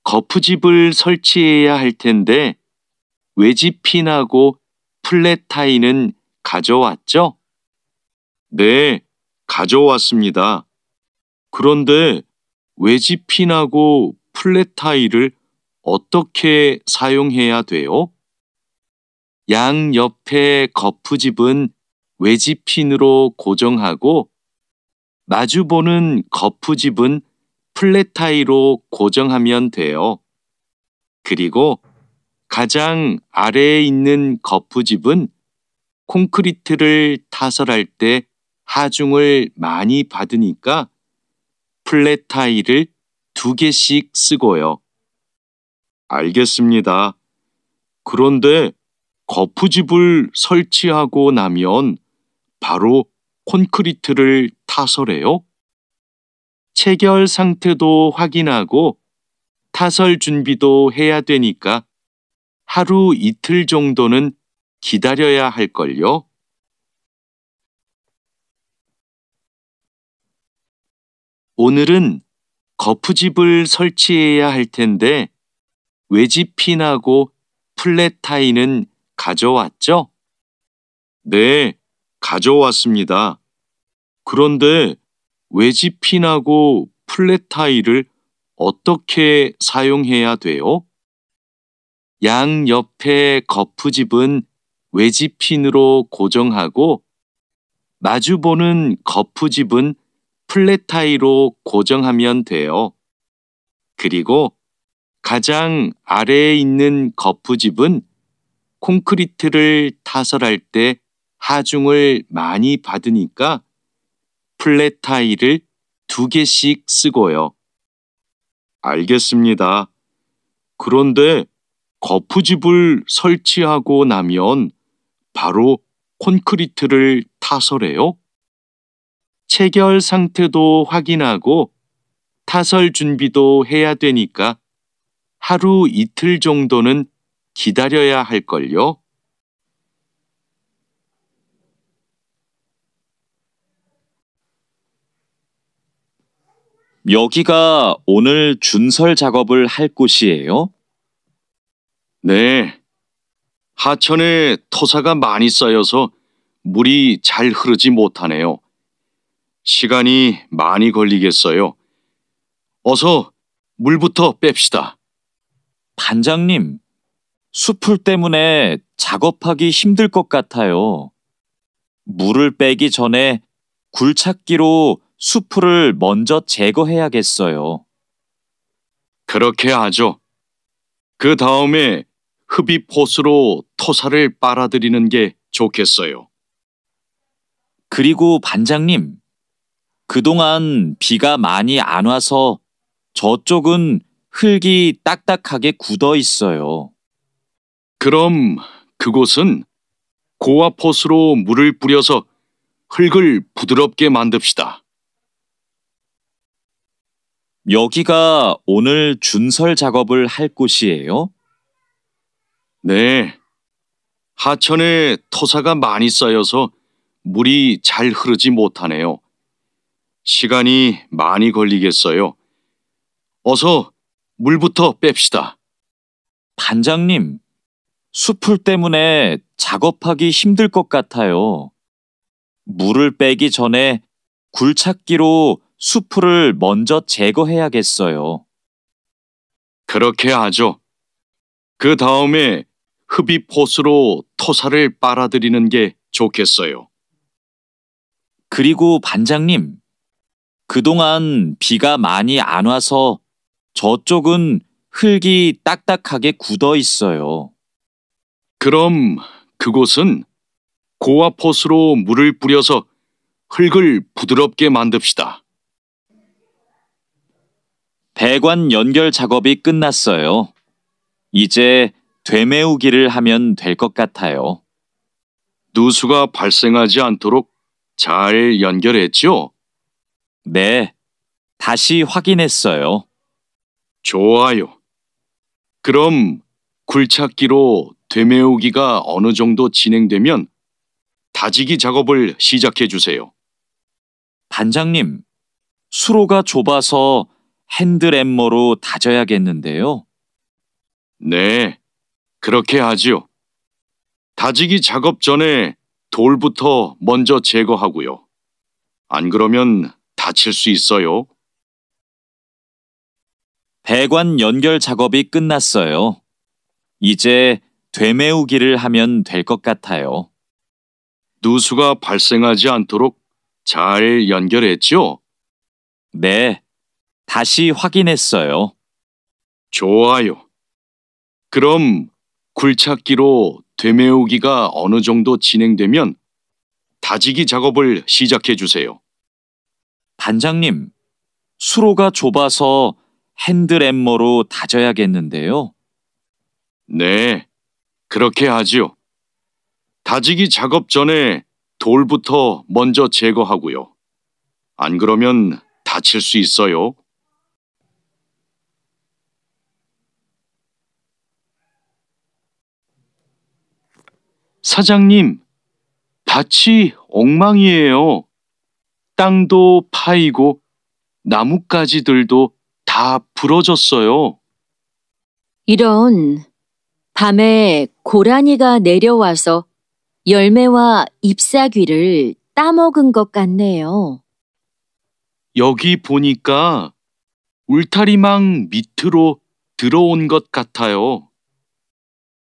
거푸집을 설치해야 할 텐데 외지핀하고 플랫타이는 가져왔죠? 네, 가져왔습니다. 그런데 외지핀하고 플랫타이를 어떻게 사용해야 돼요? 양 옆에 거푸집은 외지핀으로 고정하고 마주보는 거푸집은 플랫타이로 고정하면 돼요. 그리고 가장 아래에 있는 거푸집은 콘크리트를 타설할 때 하중을 많이 받으니까 플랫 타일을 2개씩 쓰고요. 알겠습니다. 그런데 거푸집을 설치하고 나면 바로 콘크리트를 타설해요? 체결 상태도 확인하고 타설 준비도 해야 되니까 하루 이틀 정도는 기다려야 할걸요? 오늘은 거푸집을 설치해야 할 텐데 외집핀하고 플랫 타일은 가져왔죠? 네, 가져왔습니다. 그런데 외집핀하고 플랫 타일을 어떻게 사용해야 돼요? 양 옆에 거푸집은 외집핀으로 고정하고 마주보는 거푸집은 플랫 타일로 고정하면 돼요. 그리고 가장 아래에 있는 거푸집은 콘크리트를 타설할 때 하중을 많이 받으니까 플랫 타일을 2개씩 쓰고요. 알겠습니다. 그런데 거푸집을 설치하고 나면 바로 콘크리트를 타설해요? 체결 상태도 확인하고 타설 준비도 해야 되니까 하루 이틀 정도는 기다려야 할걸요? 여기가 오늘 준설 작업을 할 곳이에요? 네. 하천에 토사가 많이 쌓여서 물이 잘 흐르지 못하네요. 시간이 많이 걸리겠어요. 어서 물부터 뺍시다. 반장님, 수풀 때문에 작업하기 힘들 것 같아요. 물을 빼기 전에 굴착기로 수풀을 먼저 제거해야겠어요. 그렇게 하죠. 그 다음에 흡입 호스로 토사를 빨아들이는 게 좋겠어요. 그리고 반장님, 그동안 비가 많이 안 와서 저쪽은 흙이 딱딱하게 굳어 있어요. 그럼 그곳은 고압 호스로 물을 뿌려서 흙을 부드럽게 만듭시다. 여기가 오늘 준설 작업을 할 곳이에요? 네. 하천에 토사가 많이 쌓여서 물이 잘 흐르지 못하네요. 시간이 많이 걸리겠어요. 어서 물부터 뺍시다. 반장님, 수풀 때문에 작업하기 힘들 것 같아요. 물을 빼기 전에 굴착기로 수풀을 먼저 제거해야겠어요. 그렇게 하죠. 그 다음에 흡입 호스로 토사를 빨아들이는 게 좋겠어요. 그리고 반장님, 그동안 비가 많이 안 와서 저쪽은 흙이 딱딱하게 굳어 있어요. 그럼 그곳은 고압 호스로 물을 뿌려서 흙을 부드럽게 만듭시다. 배관 연결 작업이 끝났어요. 이제 되메우기를 하면 될 것 같아요. 누수가 발생하지 않도록 잘 연결했죠? 네, 다시 확인했어요. 좋아요. 그럼 굴착기로 되메우기가 어느 정도 진행되면 다지기 작업을 시작해 주세요. 반장님, 수로가 좁아서 핸들엠머로 다져야겠는데요. 네, 그렇게 하지요. 다지기 작업 전에 돌부터 먼저 제거하고요. 안 그러면 다칠 수 있어요. 배관 연결 작업이 끝났어요. 이제 되메우기를 하면 될 것 같아요. 누수가 발생하지 않도록 잘 연결했죠? 네, 다시 확인했어요. 좋아요. 그럼 굴착기로 되메우기가 어느 정도 진행되면 다지기 작업을 시작해 주세요. 반장님, 수로가 좁아서 핸드램머로 다져야겠는데요. 네, 그렇게 하지요. 다지기 작업 전에 돌부터 먼저 제거하고요. 안 그러면 다칠 수 있어요. 사장님, 밭이 엉망이에요. 땅도 파이고 나뭇가지들도 다 부러졌어요. 이런, 밤에 고라니가 내려와서 열매와 잎사귀를 따먹은 것 같네요. 여기 보니까 울타리망 밑으로 들어온 것 같아요.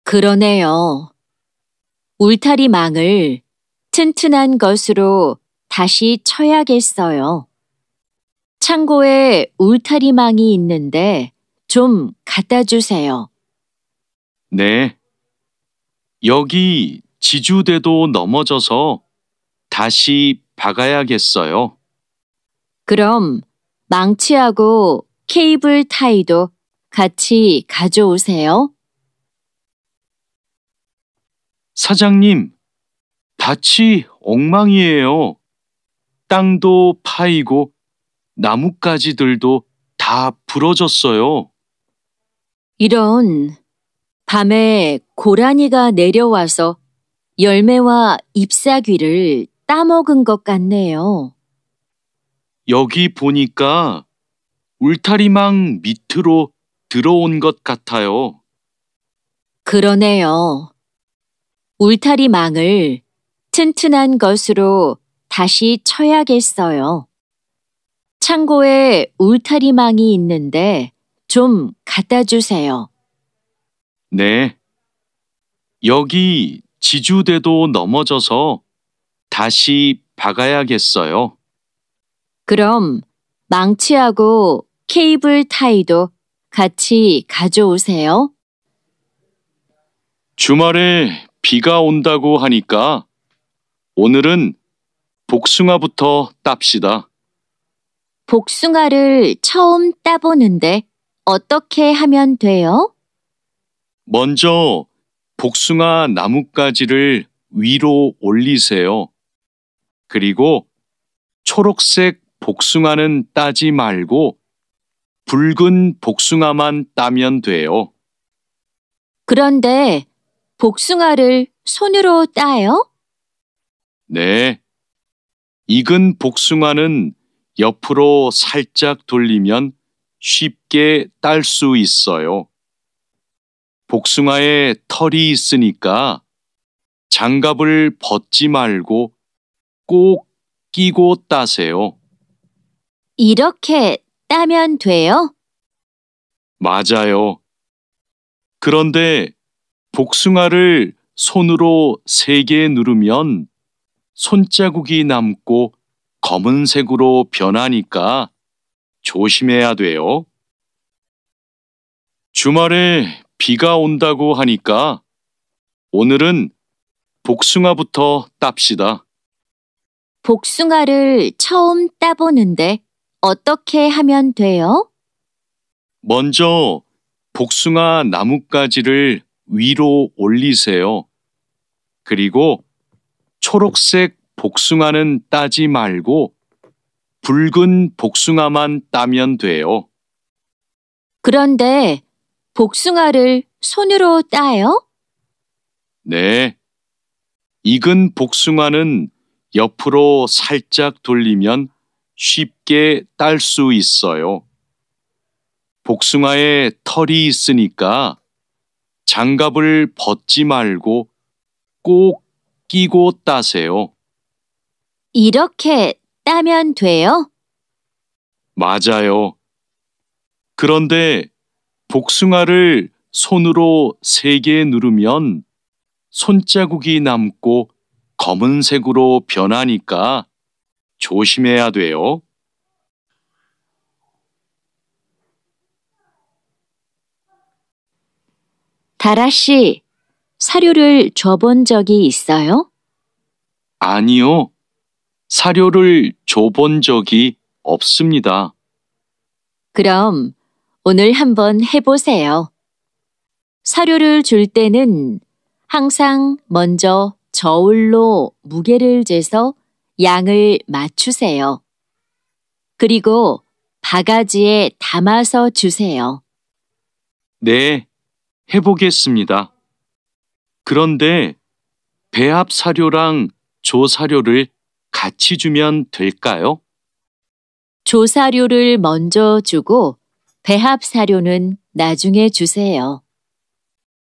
그러네요. 울타리망을 튼튼한 것으로 다시 쳐야겠어요. 창고에 울타리망이 있는데 좀 갖다 주세요. 네. 여기 지주대도 넘어져서 다시 박아야겠어요. 그럼 망치하고 케이블 타이도 같이 가져오세요. 사장님, 밭이 엉망이에요. 땅도 파이고 나뭇가지들도 다 부러졌어요. 이런, 밤에 고라니가 내려와서 열매와 잎사귀를 따먹은 것 같네요. 여기 보니까 울타리망 밑으로 들어온 것 같아요. 그러네요. 울타리망을 튼튼한 것으로 다시 쳐야겠어요. 창고에 울타리망이 있는데 좀 갖다 주세요. 네. 여기 지주대도 넘어져서 다시 박아야겠어요. 그럼 망치하고 케이블 타이도 같이 가져오세요. 주말에 비가 온다고 하니까 오늘은 복숭아부터 땁시다. 복숭아를 처음 따보는데 어떻게 하면 돼요? 먼저 복숭아 나뭇가지를 위로 올리세요. 그리고 초록색 복숭아는 따지 말고 붉은 복숭아만 따면 돼요. 그런데 복숭아를 손으로 따요? 네. 익은 복숭아는 옆으로 살짝 돌리면 쉽게 딸 수 있어요. 복숭아에 털이 있으니까 장갑을 벗지 말고 꼭 끼고 따세요. 이렇게 따면 돼요? 맞아요. 그런데 복숭아를 손으로 세게 누르면 손자국이 남고 검은색으로 변하니까 조심해야 돼요. 주말에 비가 온다고 하니까 오늘은 복숭아부터 땁시다. 복숭아를 처음 따보는데 어떻게 하면 돼요? 먼저 복숭아 나뭇가지를 위로 올리세요. 그리고 초록색 복숭아는 따지 말고 붉은 복숭아만 따면 돼요. 그런데 복숭아를 손으로 따요? 네. 익은 복숭아는 옆으로 살짝 돌리면 쉽게 딸 수 있어요. 복숭아에 털이 있으니까 장갑을 벗지 말고 꼭 끼고 따세요. 이렇게 따면 돼요? 맞아요. 그런데 복숭아를 손으로 세게 누르면 손자국이 남고 검은색으로 변하니까 조심해야 돼요. 다라 씨, 사료를 줘본 적이 있어요? 아니요. 사료를 줘본 적이 없습니다. 그럼 오늘 한번 해보세요. 사료를 줄 때는 항상 먼저 저울로 무게를 재서 양을 맞추세요. 그리고 바가지에 담아서 주세요. 네, 해보겠습니다. 그런데 배합 사료랑 조사료를 같이 주면 될까요? 조사료를 먼저 주고 배합 사료는 나중에 주세요.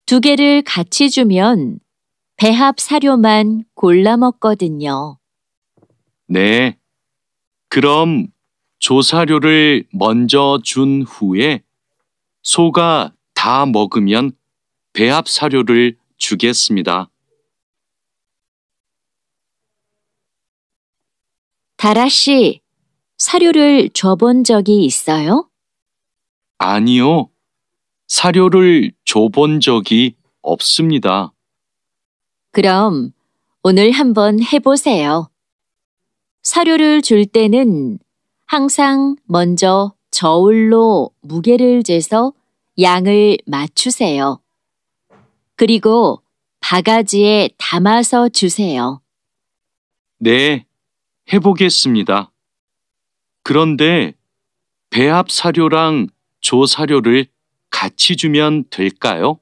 두 개를 같이 주면 배합 사료만 골라 먹거든요. 네, 그럼 조사료를 먼저 준 후에 소가 다 먹으면 배합 사료를 주겠습니다. 다라 씨, 사료를 줘본 적이 있어요? 아니요, 사료를 줘본 적이 없습니다. 그럼 오늘 한번 해보세요. 사료를 줄 때는 항상 먼저 저울로 무게를 재서 양을 맞추세요. 그리고 바가지에 담아서 주세요. 네, 해보겠습니다. 그런데 배합 사료랑 조사료를 같이 주면 될까요?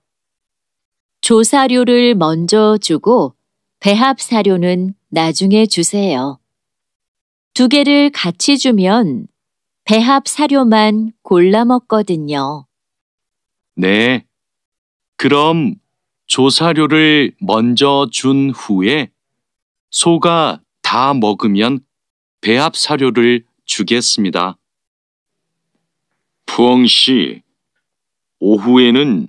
조사료를 먼저 주고 배합 사료는 나중에 주세요. 두 개를 같이 주면 배합 사료만 골라 먹거든요. 네, 그럼 조사료를 먼저 준 후에 소가 다 먹으면 배합 사료를 주겠습니다. 푸엉 씨, 오후에는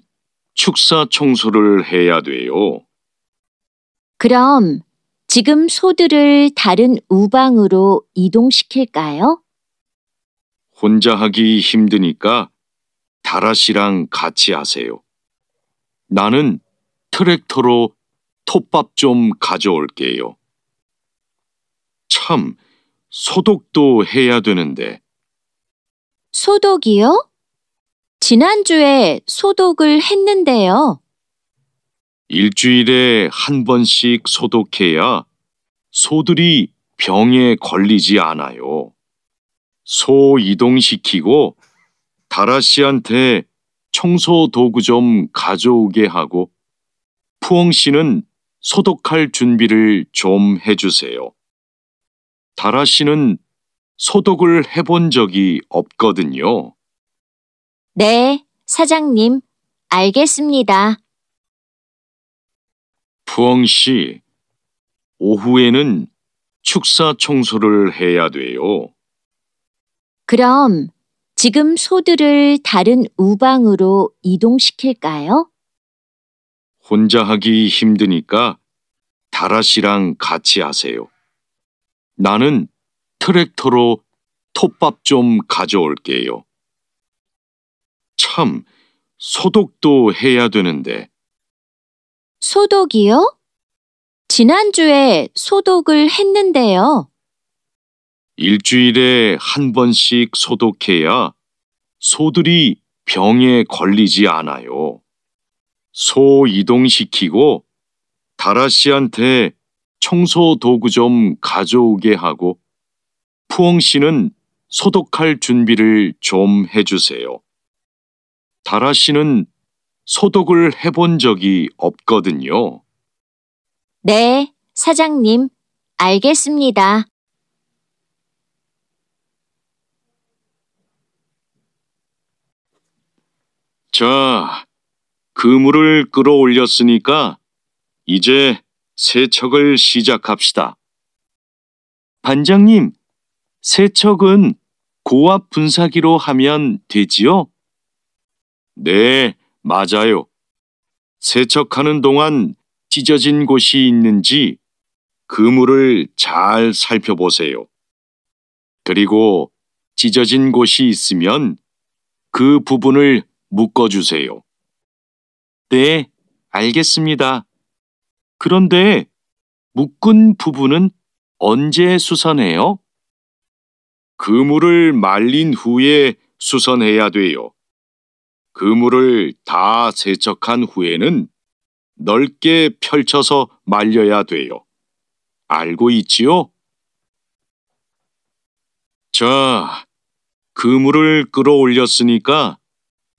축사 청소를 해야 돼요. 그럼 지금 소들을 다른 우방으로 이동시킬까요? 혼자 하기 힘드니까 다라 씨랑 같이 하세요. 나는 트랙터로 톱밥 좀 가져올게요. 참, 소독도 해야 되는데. 소독이요? 지난주에 소독을 했는데요. 일주일에 한 번씩 소독해야 소들이 병에 걸리지 않아요. 소 이동시키고 다라 씨한테 청소 도구 좀 가져오게 하고 푸엉 씨는 소독할 준비를 좀 해주세요. 다라 씨는 소독을 해본 적이 없거든요. 네, 사장님, 알겠습니다. 푸엉 씨, 오후에는 축사 청소를 해야 돼요. 그럼 지금 소들을 다른 우방으로 이동시킬까요? 혼자 하기 힘드니까 다라 씨랑 같이 하세요. 나는 트랙터로 톱밥 좀 가져올게요. 참, 소독도 해야 되는데. 소독이요? 지난주에 소독을 했는데요. 일주일에 한 번씩 소독해야 소들이 병에 걸리지 않아요. 소 이동시키고 다라 씨한테 청소 도구 좀 가져오게 하고 푸엉 씨는 소독할 준비를 좀 해주세요. 다라 씨는 소독을 해본 적이 없거든요. 네, 사장님, 알겠습니다. 자, 그물을 끌어올렸으니까 이제 세척을 시작합시다. 반장님, 세척은 고압 분사기로 하면 되지요? 네, 맞아요. 세척하는 동안 찢어진 곳이 있는지 그물을 잘 살펴보세요. 그리고 찢어진 곳이 있으면 그 부분을 묶어주세요. 네, 알겠습니다. 그런데 묶은 부분은 언제 수선해요? 그물을 말린 후에 수선해야 돼요. 그물을 다 세척한 후에는 넓게 펼쳐서 말려야 돼요. 알고 있지요? 자, 그물을 끌어올렸으니까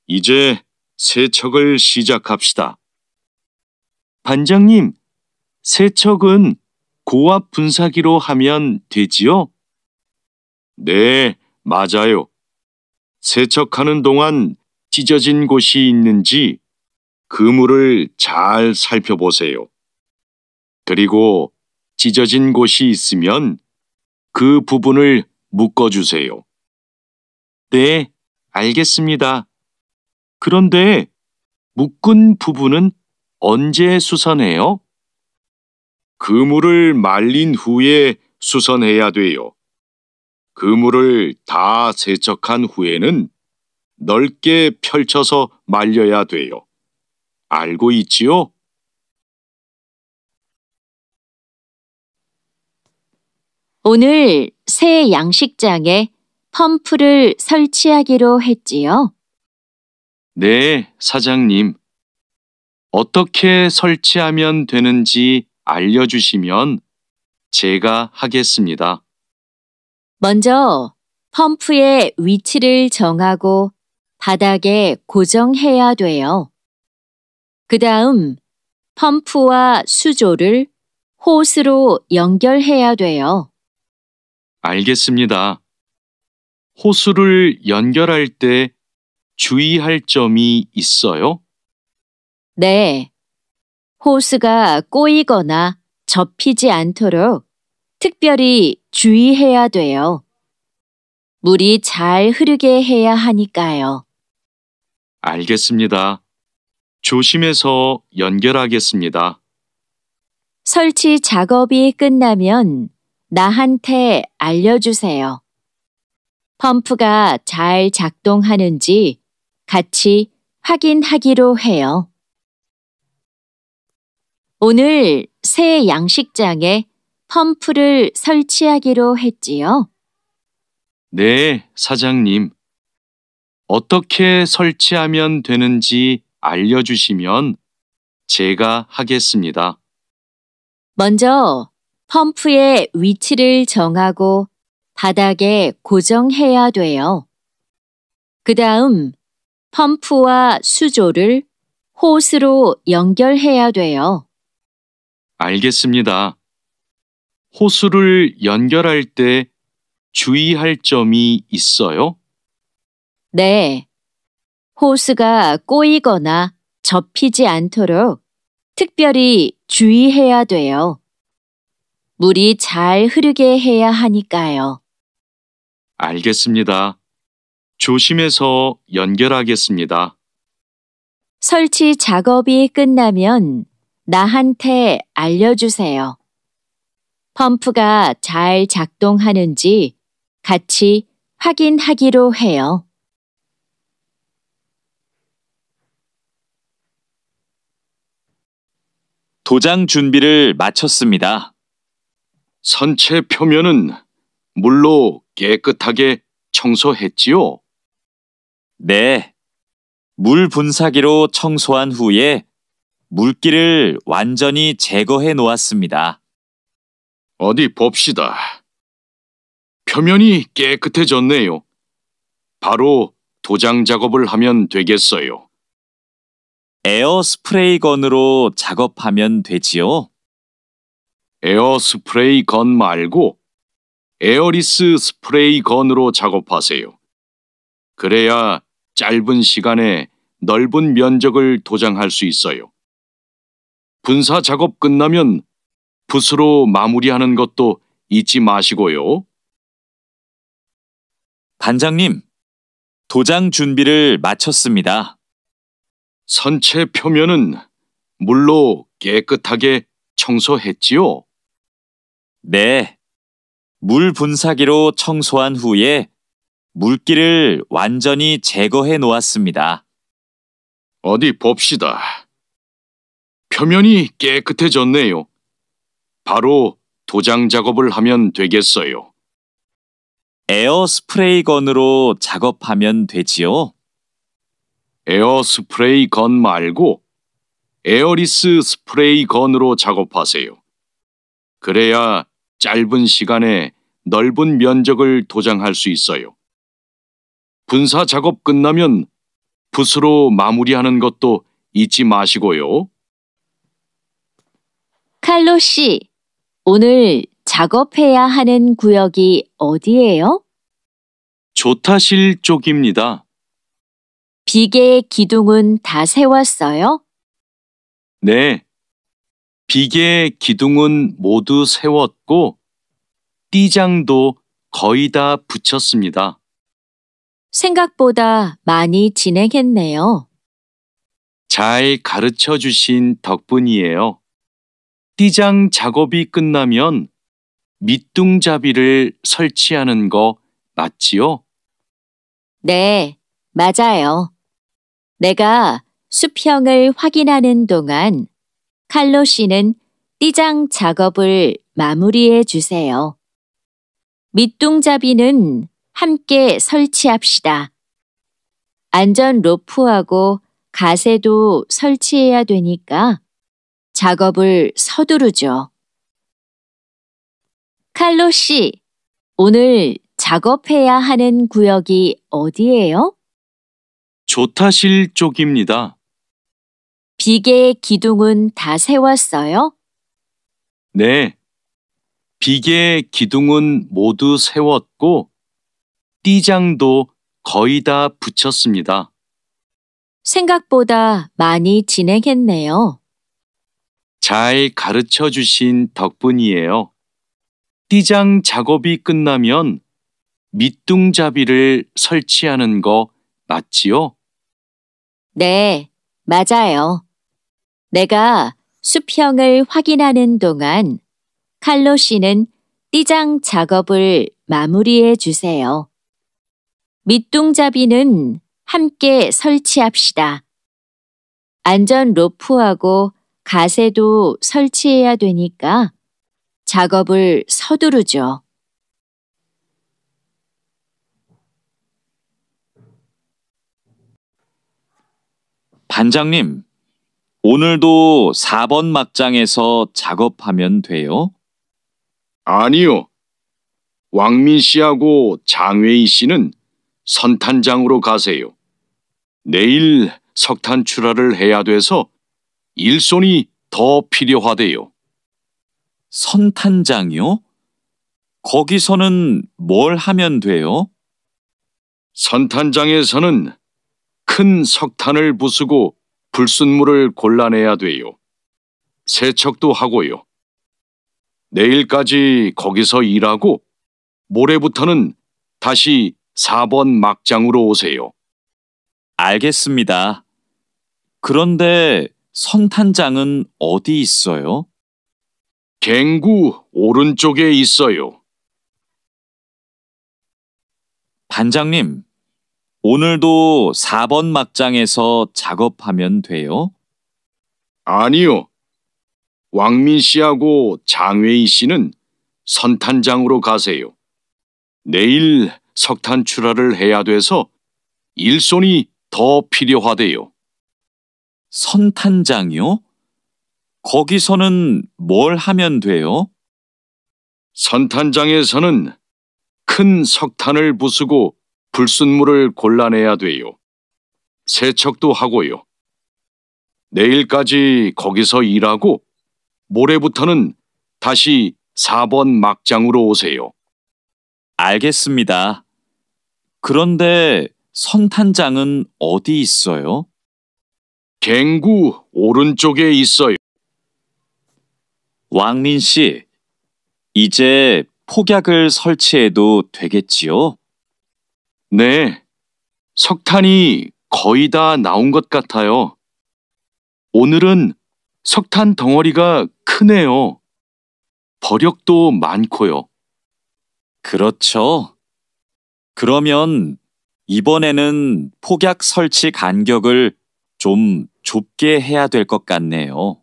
이제 세척을 시작합시다. 반장님, 세척은 고압 분사기로 하면 되지요? 네, 맞아요. 세척하는 동안 찢어진 곳이 있는지 그물을 잘 살펴보세요. 그리고 찢어진 곳이 있으면 그 부분을 묶어주세요. 네, 알겠습니다. 그런데 묶은 부분은 언제 수선해요? 그물을 말린 후에 수선해야 돼요. 그물을 다 세척한 후에는 넓게 펼쳐서 말려야 돼요. 알고 있지요? 오늘 새 양식장에 펌프를 설치하기로 했지요. 네, 사장님. 어떻게 설치하면 되는지 알려주시면 제가 하겠습니다. 먼저 펌프의 위치를 정하고 바닥에 고정해야 돼요. 그 다음 펌프와 수조를 호스로 연결해야 돼요. 알겠습니다. 호스를 연결할 때 주의할 점이 있어요? 네. 호스가 꼬이거나 접히지 않도록 특별히 주의해야 돼요. 물이 잘 흐르게 해야 하니까요. 알겠습니다. 조심해서 연결하겠습니다. 설치 작업이 끝나면 나한테 알려주세요. 펌프가 잘 작동하는지 같이 확인하기로 해요. 오늘 새 양식장에 펌프를 설치하기로 했지요. 네, 사장님. 어떻게 설치하면 되는지 알려주시면 제가 하겠습니다. 먼저 펌프의 위치를 정하고 바닥에 고정해야 돼요. 그 다음 펌프와 수조를 호스로 연결해야 돼요. 알겠습니다. 호스를 연결할 때 주의할 점이 있어요? 네. 호스가 꼬이거나 접히지 않도록 특별히 주의해야 돼요. 물이 잘 흐르게 해야 하니까요. 알겠습니다. 조심해서 연결하겠습니다. 설치 작업이 끝나면 나한테 알려주세요. 펌프가 잘 작동하는지 같이 확인하기로 해요. 도장 준비를 마쳤습니다. 선체 표면은 물로 깨끗하게 청소했지요? 네. 물 분사기로 청소한 후에 물기를 완전히 제거해 놓았습니다. 어디 봅시다. 표면이 깨끗해졌네요. 바로 도장 작업을 하면 되겠어요. 에어 스프레이 건으로 작업하면 되지요? 에어 스프레이 건 말고 에어리스 스프레이 건으로 작업하세요. 그래야 짧은 시간에 넓은 면적을 도장할 수 있어요. 분사 작업 끝나면 붓으로 마무리하는 것도 잊지 마시고요. 반장님, 도장 준비를 마쳤습니다. 선체 표면은 물로 깨끗하게 청소했지요? 네. 물 분사기로 청소한 후에 물기를 완전히 제거해 놓았습니다. 어디 봅시다. 표면이 깨끗해졌네요. 바로 도장 작업을 하면 되겠어요. 에어 스프레이 건으로 작업하면 되지요? 에어 스프레이 건 말고 에어리스 스프레이 건으로 작업하세요. 그래야 짧은 시간에 넓은 면적을 도장할 수 있어요. 분사 작업 끝나면 붓으로 마무리하는 것도 잊지 마시고요. 칼로 씨, 오늘 작업해야 하는 구역이 어디예요? 조타실 쪽입니다. 비계의 기둥은 다 세웠어요? 네. 비계의 기둥은 모두 세웠고 띠장도 거의 다 붙였습니다. 생각보다 많이 진행했네요. 잘 가르쳐 주신 덕분이에요. 띠장 작업이 끝나면 밑둥잡이를 설치하는 거 맞지요? 네, 맞아요. 내가 수평을 확인하는 동안 칼로 씨는 띠장 작업을 마무리해 주세요. 밑둥잡이는 함께 설치합시다. 안전 로프하고 가세도 설치해야 되니까 작업을 서두르죠. 칼로 씨, 오늘 작업해야 하는 구역이 어디예요? 조타실 쪽입니다. 비계의 기둥은 다 세웠어요? 네. 비계의 기둥은 모두 세웠고 띠장도 거의 다 붙였습니다. 생각보다 많이 진행했네요. 잘 가르쳐 주신 덕분이에요. 띠장 작업이 끝나면 밑둥잡이를 설치하는 거 맞지요? 네, 맞아요. 내가 수평을 확인하는 동안 칼로 씨는 띠장 작업을 마무리해 주세요. 밑둥잡이는 함께 설치합시다. 안전 로프하고 가세도 설치해야 되니까 작업을 서두르죠. 반장님, 오늘도 4번 막장에서 작업하면 돼요? 아니요. 왕민 씨하고 장웨이 씨는 선탄장으로 가세요. 내일 석탄 출하를 해야 돼서 일손이 더 필요하대요. 선탄장이요? 거기서는 뭘 하면 돼요? 선탄장에서는 큰 석탄을 부수고 불순물을 골라내야 돼요. 세척도 하고요. 내일까지 거기서 일하고 모레부터는 다시 4번 막장으로 오세요. 알겠습니다. 그런데 선탄장은 어디 있어요? 갱구 오른쪽에 있어요. 반장님, 오늘도 4번 막장에서 작업하면 돼요? 아니요. 왕민 씨하고 장웨이 씨는 선탄장으로 가세요. 내일 석탄 출하를 해야 돼서 일손이 더 필요하대요. 선탄장이요? 거기서는 뭘 하면 돼요? 선탄장에서는 큰 석탄을 부수고 불순물을 골라내야 돼요. 세척도 하고요. 내일까지 거기서 일하고 모레부터는 다시 4번 막장으로 오세요. 알겠습니다. 그런데 선탄장은 어디 있어요? 갱구 오른쪽에 있어요. 왕민 씨, 이제 폭약을 설치해도 되겠지요? 네, 석탄이 거의 다 나온 것 같아요. 오늘은 석탄 덩어리가 크네요. 버력도 많고요. 그렇죠. 그러면 이번에는 폭약 설치 간격을 좀 좁게 해야 될 것 같네요.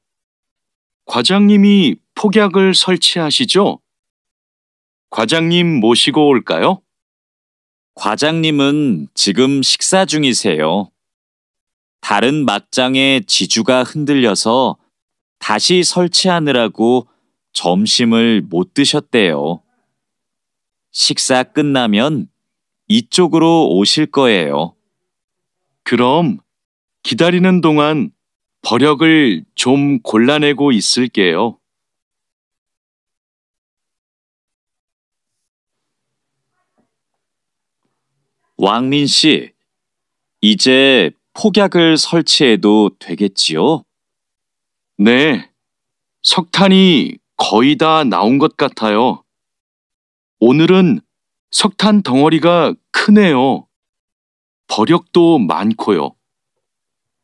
과장님이 폭약을 설치하시죠? 과장님 모시고 올까요? 과장님은 지금 식사 중이세요. 다른 막장의 지주가 흔들려서 다시 설치하느라고 점심을 못 드셨대요. 식사 끝나면 이쪽으로 오실 거예요. 그럼 기다리는 동안 버력을 좀 골라내고 있을게요. 왕민 씨, 이제 폭약을 설치해도 되겠지요? 네, 석탄이 거의 다 나온 것 같아요. 오늘은 석탄 덩어리가 크네요. 버력도 많고요.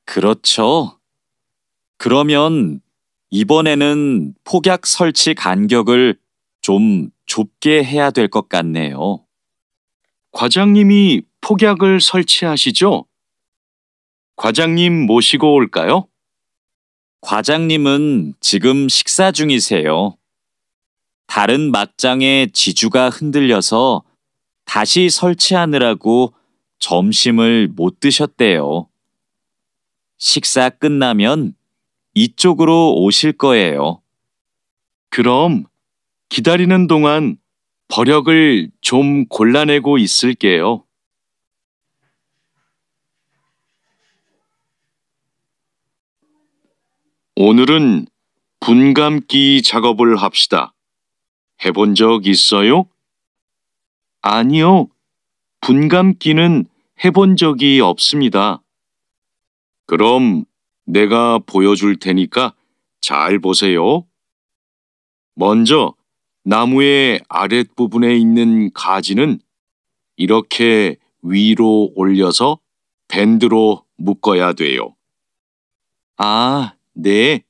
그렇죠. 그러면 이번에는 폭약 설치 간격을 좀 좁게 해야 될 것 같네요. 과장님이 폭약을 설치하시죠? 과장님 모시고 올까요? 과장님은 지금 식사 중이세요. 다른 막장의 지주가 흔들려서 다시 설치하느라고 점심을 못 드셨대요. 식사 끝나면 이쪽으로 오실 거예요. 그럼 기다리는 동안 버력을 좀 골라내고 있을게요. 오늘은 분감기 작업을 합시다. 해본 적 있어요? 아니요. 분감기는 해본 적이 없습니다. 그럼 내가 보여줄 테니까 잘 보세요. 먼저 나무의 아랫부분에 있는 가지는 이렇게 위로 올려서 밴드로 묶어야 돼요. 아, 네.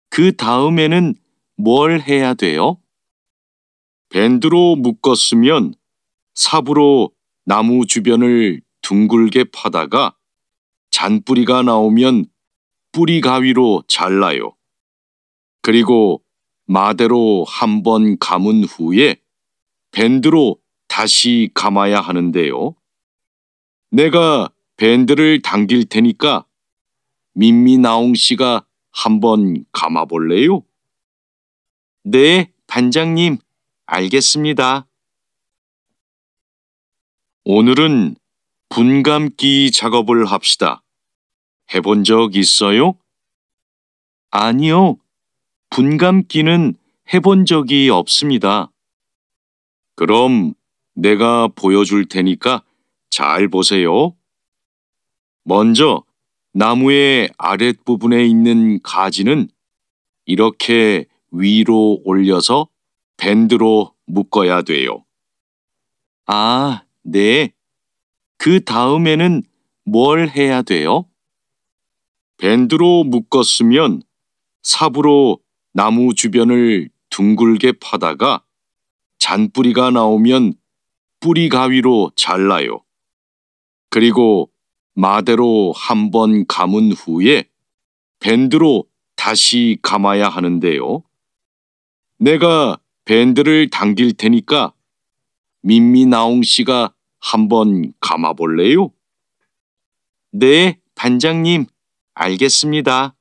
그 다음에는 뭘 해야 돼요? 밴드로 묶었으면 삽으로 나무 주변을 둥글게 파다가 잔뿌리가 나오면 뿌리 가위로 잘라요. 그리고 마대로 한 번 감은 후에 밴드로 다시 감아야 하는데요. 내가 밴드를 당길 테니까 민미나옹 씨가 한번 감아볼래요? 네, 반장님, 알겠습니다. 오늘은 분감기 작업을 합시다. 해본 적 있어요? 아니요. 분감기는 해본 적이 없습니다. 그럼 내가 보여줄 테니까 잘 보세요. 먼저 나무의 아랫부분에 있는 가지는 이렇게 위로 올려서 밴드로 묶어야 돼요. 아, 네. 그 다음에는 뭘 해야 돼요? 밴드로 묶었으면 삽으로 나무 주변을 둥글게 파다가 잔뿌리가 나오면 뿌리 가위로 잘라요. 그리고 마대로 한 번 감은 후에 밴드로 다시 감아야 하는데요. 내가 밴드를 당길 테니까 민미나옹 씨가 한번 감아볼래요? 네, 반장님, 알겠습니다.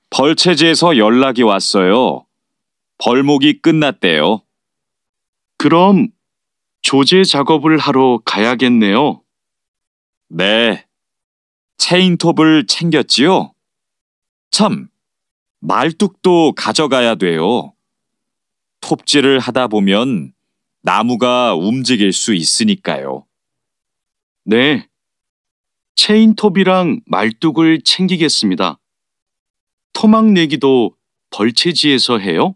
벌채지에서 연락이 왔어요. 벌목이 끝났대요. 그럼 조제 작업을 하러 가야겠네요. 네. 체인톱을 챙겼지요? 참, 말뚝도 가져가야 돼요. 톱질을 하다 보면 나무가 움직일 수 있으니까요. 네. 체인톱이랑 말뚝을 챙기겠습니다. 토막 내기도 벌채지에서 해요?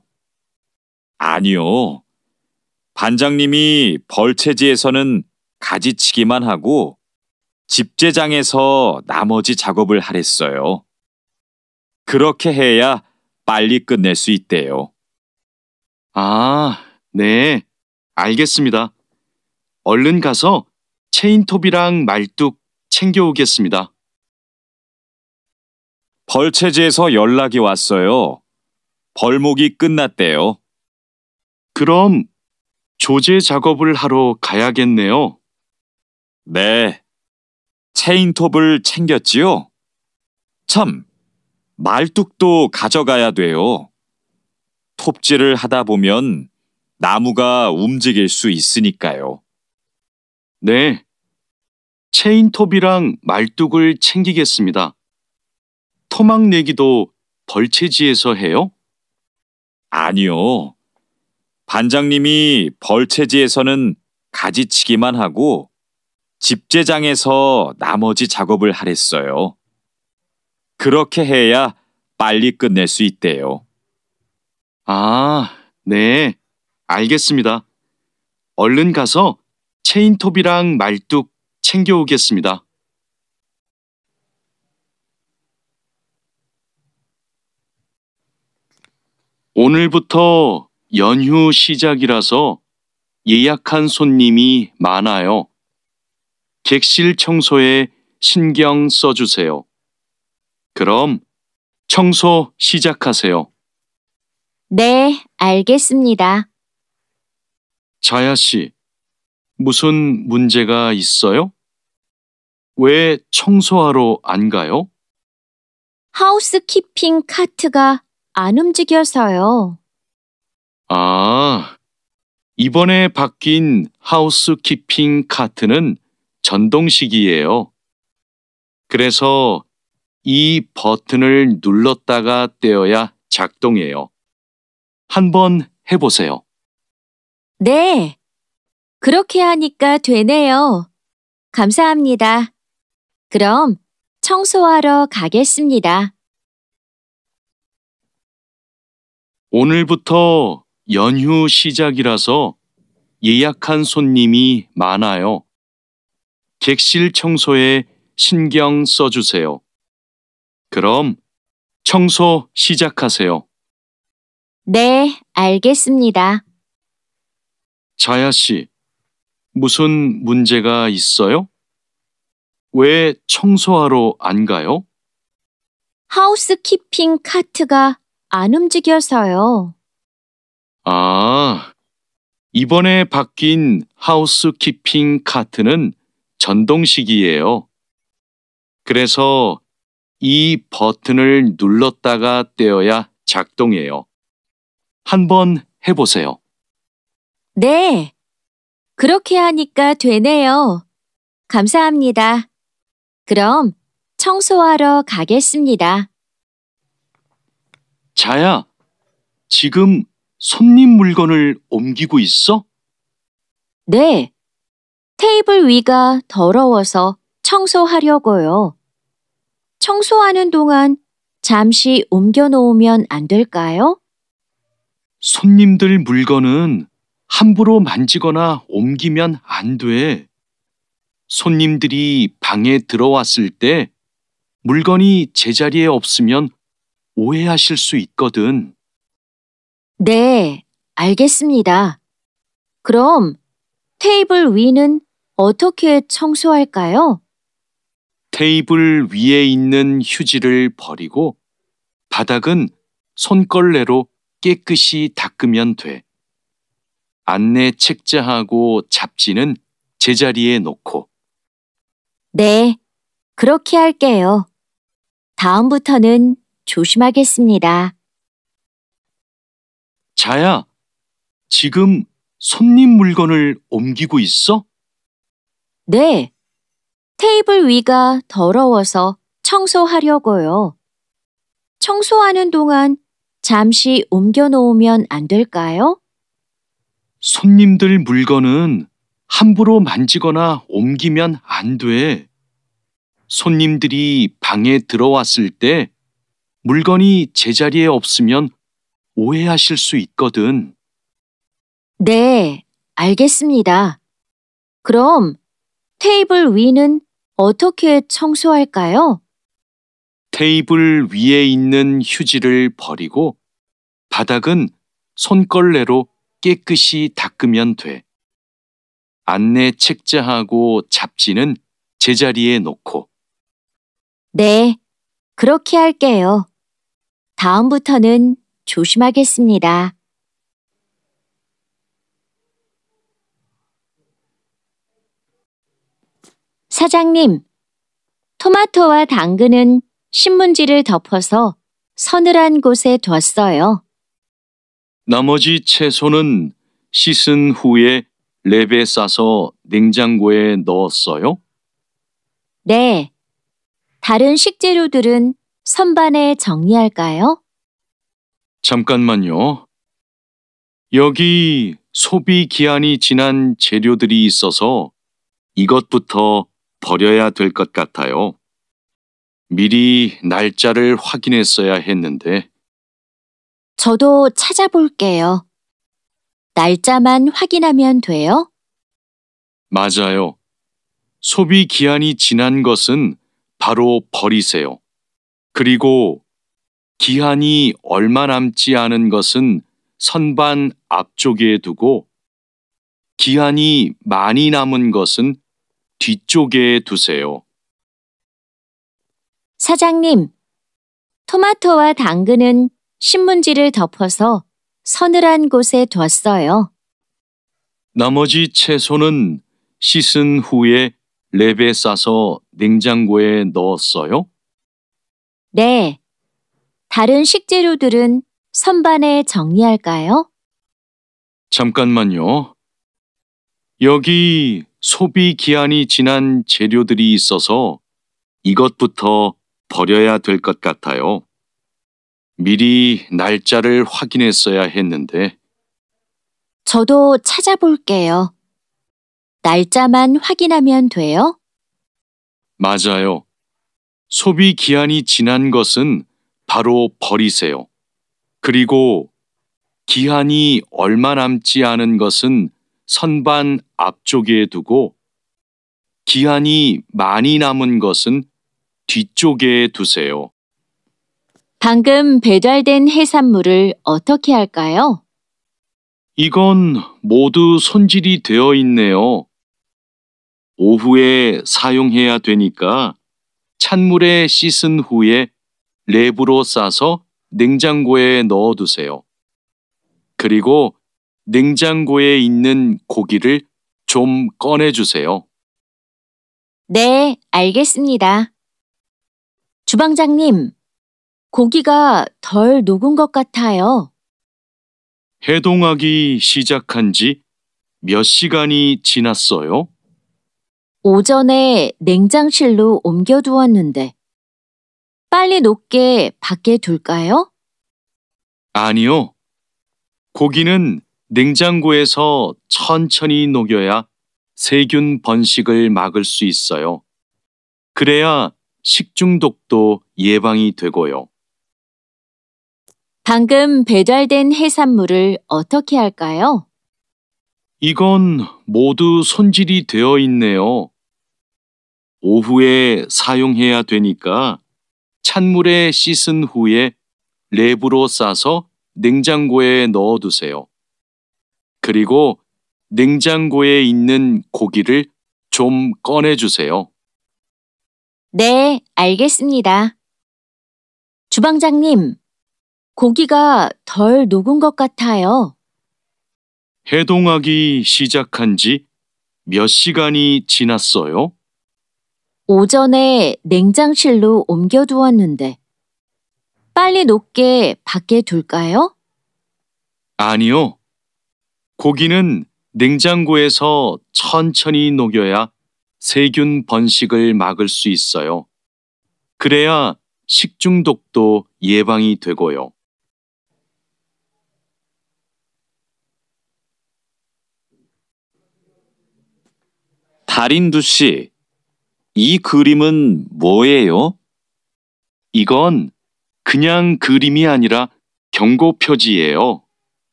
아니요. 반장님이 벌채지에서는 가지치기만 하고 집재장에서 나머지 작업을 하랬어요. 그렇게 해야 빨리 끝낼 수 있대요. 아, 네. 알겠습니다. 얼른 가서 체인톱이랑 말뚝 챙겨오겠습니다. 벌채지에서 연락이 왔어요. 벌목이 끝났대요. 그럼 조제 작업을 하러 가야겠네요. 네. 체인톱을 챙겼지요? 참, 말뚝도 가져가야 돼요. 톱질을 하다 보면 나무가 움직일 수 있으니까요. 네. 체인톱이랑 말뚝을 챙기겠습니다. 토막 내기도 벌채지에서 해요? 아니요. 반장님이 벌채지에서는 가지치기만 하고 집재장에서 나머지 작업을 하랬어요. 그렇게 해야 빨리 끝낼 수 있대요. 아, 네. 알겠습니다. 얼른 가서 체인톱이랑 말뚝 챙겨오겠습니다. 오늘부터 연휴 시작이라서 예약한 손님이 많아요. 객실 청소에 신경 써주세요. 그럼 청소 시작하세요. 네, 알겠습니다. 자야 씨, 무슨 문제가 있어요? 왜 청소하러 안 가요? 하우스키핑 카트가 안 움직여서요. 아, 이번에 바뀐 하우스키핑 카트는 전동식이에요. 그래서 이 버튼을 눌렀다가 떼어야 작동해요. 한번 해보세요. 네, 그렇게 하니까 되네요. 감사합니다. 그럼 청소하러 가겠습니다. 오늘부터 연휴 시작이라서 예약한 손님이 많아요. 객실 청소에 신경 써주세요. 그럼 청소 시작하세요. 네, 알겠습니다. 자야 씨, 무슨 문제가 있어요? 왜 청소하러 안 가요? 하우스키핑 카트가 안 움직여서요. 아, 이번에 바뀐 하우스키핑 카트는 전동식이에요. 그래서 이 버튼을 눌렀다가 떼어야 작동해요. 한번 해보세요. 네, 그렇게 하니까 되네요. 감사합니다. 그럼 청소하러 가겠습니다. 자야, 지금 손님 물건을 옮기고 있어? 네, 테이블 위가 더러워서 청소하려고요. 청소하는 동안 잠시 옮겨 놓으면 안 될까요? 손님들 물건은 함부로 만지거나 옮기면 안 돼. 손님들이 방에 들어왔을 때 물건이 제자리에 없으면 오해하실 수 있거든. 네, 알겠습니다. 그럼 테이블 위는 어떻게 청소할까요? 테이블 위에 있는 휴지를 버리고 바닥은 손걸레로 깨끗이 닦으면 돼. 안내 책자하고 잡지는 제자리에 놓고. 네, 그렇게 할게요. 다음부터는 조심하겠습니다. 자야, 지금 손님 물건을 옮기고 있어? 네, 테이블 위가 더러워서 청소하려고요. 청소하는 동안 잠시 옮겨 놓으면 안 될까요? 손님들 물건은 함부로 만지거나 옮기면 안 돼. 손님들이 방에 들어왔을 때 물건이 제자리에 없으면 오해하실 수 있거든. 네, 알겠습니다. 그럼 테이블 위는 어떻게 청소할까요? 테이블 위에 있는 휴지를 버리고 바닥은 손걸레로 깨끗이 닦으면 돼. 안내 책자하고 잡지는 제자리에 놓고. 네, 그렇게 할게요. 다음부터는 조심하겠습니다. 사장님, 토마토와 당근은 신문지를 덮어서 서늘한 곳에 뒀어요. 나머지 채소는 씻은 후에 랩에 싸서 냉장고에 넣었어요? 네. 다른 식재료들은 선반에 정리할까요? 잠깐만요. 여기 소비 기한이 지난 재료들이 있어서 이것부터 버려야 될 것 같아요. 미리 날짜를 확인했어야 했는데, 저도 찾아볼게요. 날짜만 확인하면 돼요? 맞아요. 소비 기한이 지난 것은 바로 버리세요. 그리고 기한이 얼마 남지 않은 것은 선반 앞쪽에 두고 기한이 많이 남은 것은 뒤쪽에 두세요. 사장님, 토마토와 당근은 신문지를 덮어서 서늘한 곳에 뒀어요. 나머지 채소는 씻은 후에 랩에 싸서 냉장고에 넣었어요? 네. 다른 식재료들은 선반에 정리할까요? 잠깐만요. 여기 소비 기한이 지난 재료들이 있어서 이것부터 버려야 될 것 같아요. 미리 날짜를 확인했어야 했는데, 저도 찾아볼게요. 날짜만 확인하면 돼요? 맞아요. 소비 기한이 지난 것은 바로 버리세요. 그리고 기한이 얼마 남지 않은 것은 선반 앞쪽에 두고 기한이 많이 남은 것은 뒤쪽에 두세요. 방금 배달된 해산물을 어떻게 할까요? 이건 모두 손질이 되어 있네요. 오후에 사용해야 되니까 찬물에 씻은 후에 랩으로 싸서 냉장고에 넣어두세요. 그리고 냉장고에 있는 고기를 좀 꺼내주세요. 네, 알겠습니다. 주방장님, 고기가 덜 녹은 것 같아요. 해동하기 시작한 지 몇 시간이 지났어요? 오전에 냉장실로 옮겨두었는데, 빨리 녹게 밖에 둘까요? 아니요. 고기는 냉장고에서 천천히 녹여야 세균 번식을 막을 수 있어요. 그래야 식중독도 예방이 되고요. 방금 배달된 해산물을 어떻게 할까요? 이건 모두 손질이 되어 있네요. 오후에 사용해야 되니까 찬물에 씻은 후에 랩으로 싸서 냉장고에 넣어두세요. 그리고 냉장고에 있는 고기를 좀 꺼내주세요. 네, 알겠습니다. 주방장님, 고기가 덜 녹은 것 같아요. 해동하기 시작한 지 몇 시간이 지났어요? 오전에 냉장실로 옮겨두었는데, 빨리 녹게 밖에 둘까요? 아니요. 고기는 냉장고에서 천천히 녹여야 세균 번식을 막을 수 있어요. 그래야 식중독도 예방이 되고요. 달인두 씨, 이 그림은 뭐예요? 이건 그냥 그림이 아니라 경고 표지예요.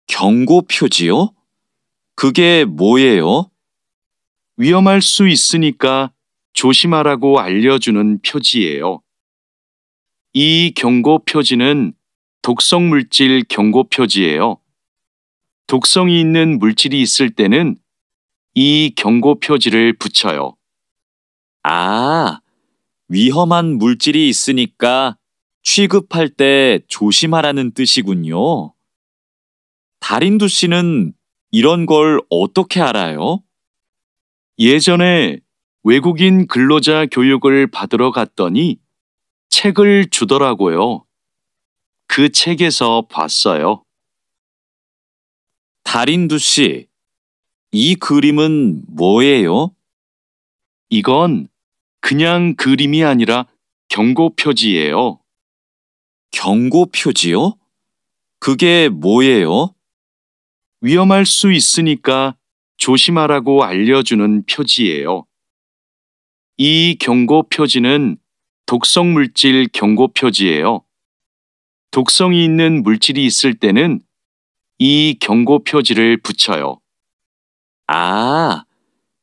경고 표지요? 그게 뭐예요? 위험할 수 있으니까 조심하라고 알려주는 표지예요. 이 경고 표지는 독성 물질 경고 표지예요. 독성이 있는 물질이 있을 때는 이 경고 표지를 붙여요. 아, 위험한 물질이 있으니까 취급할 때 조심하라는 뜻이군요. 다린두 씨는 이런 걸 어떻게 알아요? 예전에 외국인 근로자 교육을 받으러 갔더니 책을 주더라고요. 그 책에서 봤어요. 다린두 씨, 이 그림은 뭐예요? 이건 그냥 그림이 아니라 경고 표지예요. 경고 표지요? 그게 뭐예요? 위험할 수 있으니까 조심하라고 알려주는 표지예요. 이 경고 표지는 독성 물질 경고 표지예요. 독성이 있는 물질이 있을 때는 이 경고 표지를 붙여요. 아,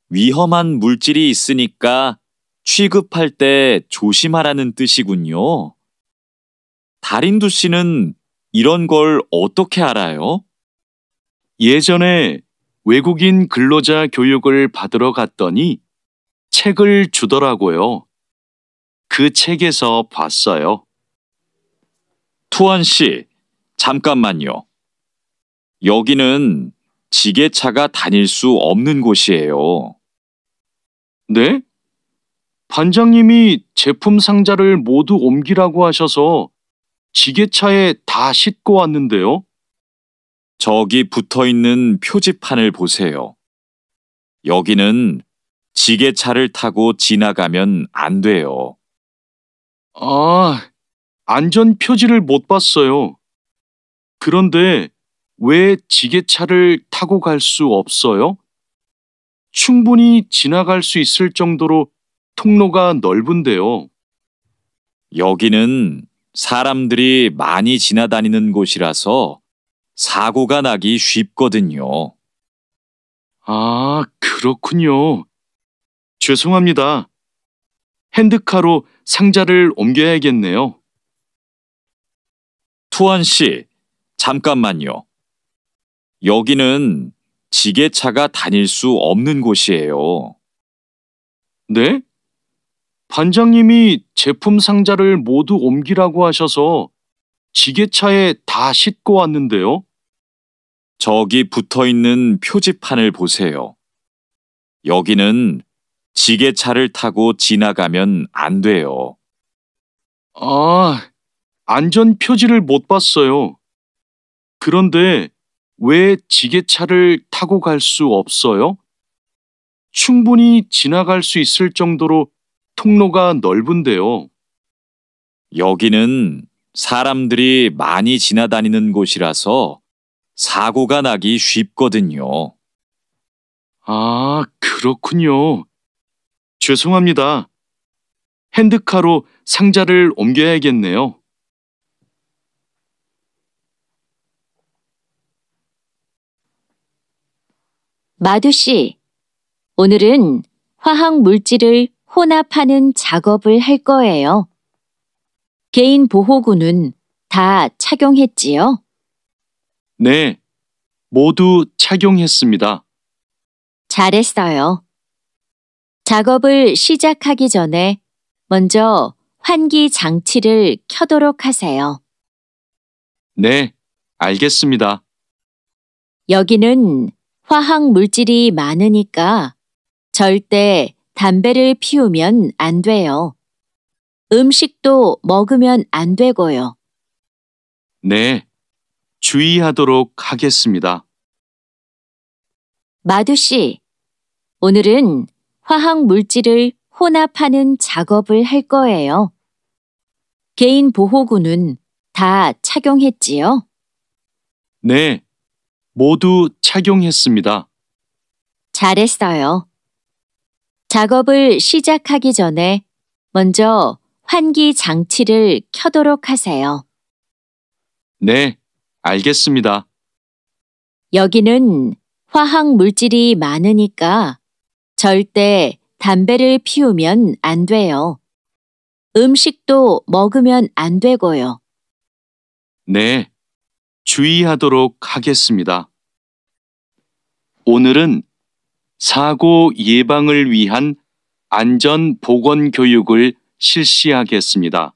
위험한 물질이 있으니까 취급할 때 조심하라는 뜻이군요. 다린두 씨는 이런 걸 어떻게 알아요? 예전에 외국인 근로자 교육을 받으러 갔더니 책을 주더라고요. 그 책에서 봤어요. 투원 씨, 잠깐만요. 여기는 지게차가 다닐 수 없는 곳이에요. 네? 반장님이 제품 상자를 모두 옮기라고 하셔서 지게차에 다 싣고 왔는데요. 저기 붙어 있는 표지판을 보세요. 여기는 지게차를 타고 지나가면 안 돼요. 아, 안전 표지를 못 봤어요. 그런데 왜 지게차를 타고 갈 수 없어요? 충분히 지나갈 수 있을 정도로 통로가 넓은데요. 여기는 사람들이 많이 지나다니는 곳이라서 사고가 나기 쉽거든요. 아, 그렇군요. 죄송합니다. 핸드카로 상자를 옮겨야겠네요. 투원 씨, 잠깐만요. 여기는 지게차가 다닐 수 없는 곳이에요. 네? 반장님이 제품 상자를 모두 옮기라고 하셔서 지게차에 다 싣고 왔는데요. 저기 붙어 있는 표지판을 보세요. 여기는 지게차를 타고 지나가면 안 돼요. 아, 안전 표지를 못 봤어요. 그런데 왜 지게차를 타고 갈 수 없어요? 충분히 지나갈 수 있을 정도로 통로가 넓은데요. 여기는 사람들이 많이 지나다니는 곳이라서 사고가 나기 쉽거든요. 아, 그렇군요. 죄송합니다. 핸드카로 상자를 옮겨야겠네요. 마두 씨, 오늘은 화학 물질을 혼합하는 작업을 할 거예요. 개인 보호구는 다 착용했지요? 네, 모두 착용했습니다. 잘했어요. 작업을 시작하기 전에 먼저 환기 장치를 켜도록 하세요. 네, 알겠습니다. 여기는 화학 물질이 많으니까 절대 담배를 피우면 안 돼요. 음식도 먹으면 안 되고요. 네, 주의하도록 하겠습니다. 마두 씨, 오늘은 화학 물질을 혼합하는 작업을 할 거예요. 개인 보호구는 다 착용했지요? 네, 모두 착용했습니다. 잘했어요. 작업을 시작하기 전에 먼저 환기 장치를 켜도록 하세요. 네, 알겠습니다. 여기는 화학 물질이 많으니까 절대 담배를 피우면 안 돼요. 음식도 먹으면 안 되고요. 네, 주의하도록 하겠습니다. 오늘은 사고 예방을 위한 안전 보건 교육을 실시하겠습니다.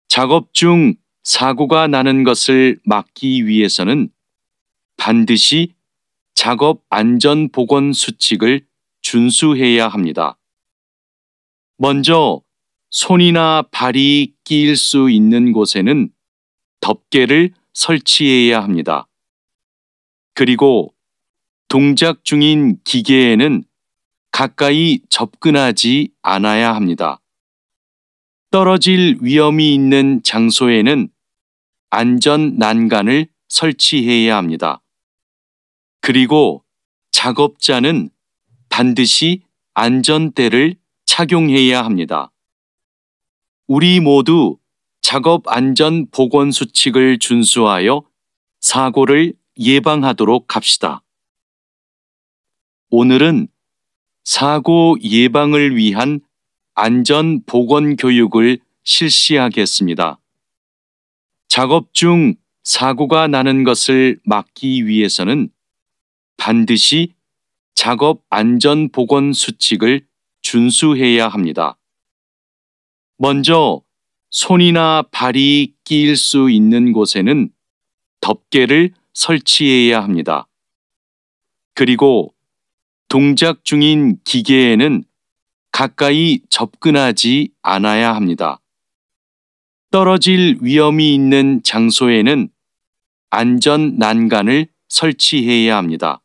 작업 중 사고가 나는 것을 막기 위해서는 반드시 작업 안전 보건 수칙을 준수해야 합니다. 먼저 손이나 발이 끼일 수 있는 곳에는 덮개를 설치해야 합니다. 그리고 동작 중인 기계에는 가까이 접근하지 않아야 합니다. 떨어질 위험이 있는 장소에는 안전 난간을 설치해야 합니다. 그리고 작업자는 반드시 안전대를 착용해야 합니다. 우리 모두 작업 안전 보건 수칙을 준수하여 사고를 예방하도록 합시다. 오늘은 사고 예방을 위한 안전 보건 교육을 실시하겠습니다. 작업 중 사고가 나는 것을 막기 위해서는 반드시 작업 안전 보건 수칙을 준수해야 합니다. 먼저 손이나 발이 끼일 수 있는 곳에는 덮개를 설치해야 합니다. 그리고 동작 중인 기계에는 가까이 접근하지 않아야 합니다. 떨어질 위험이 있는 장소에는 안전 난간을 설치해야 합니다.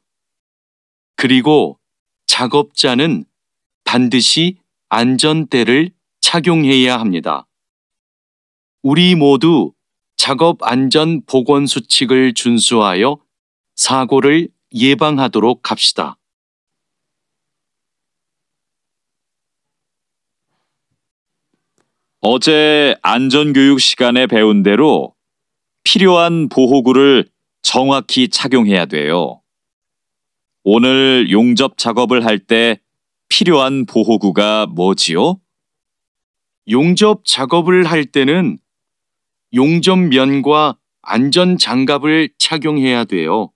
그리고 작업자는 반드시 안전대를 착용해야 합니다. 우리 모두 작업 안전 보건 수칙을 준수하여 사고를 예방하도록 합시다. 어제 안전교육 시간에 배운 대로 필요한 보호구를 정확히 착용해야 돼요. 오늘 용접 작업을 할 때 필요한 보호구가 뭐지요? 용접 작업을 할 때는 용접면과 안전장갑을 착용해야 돼요.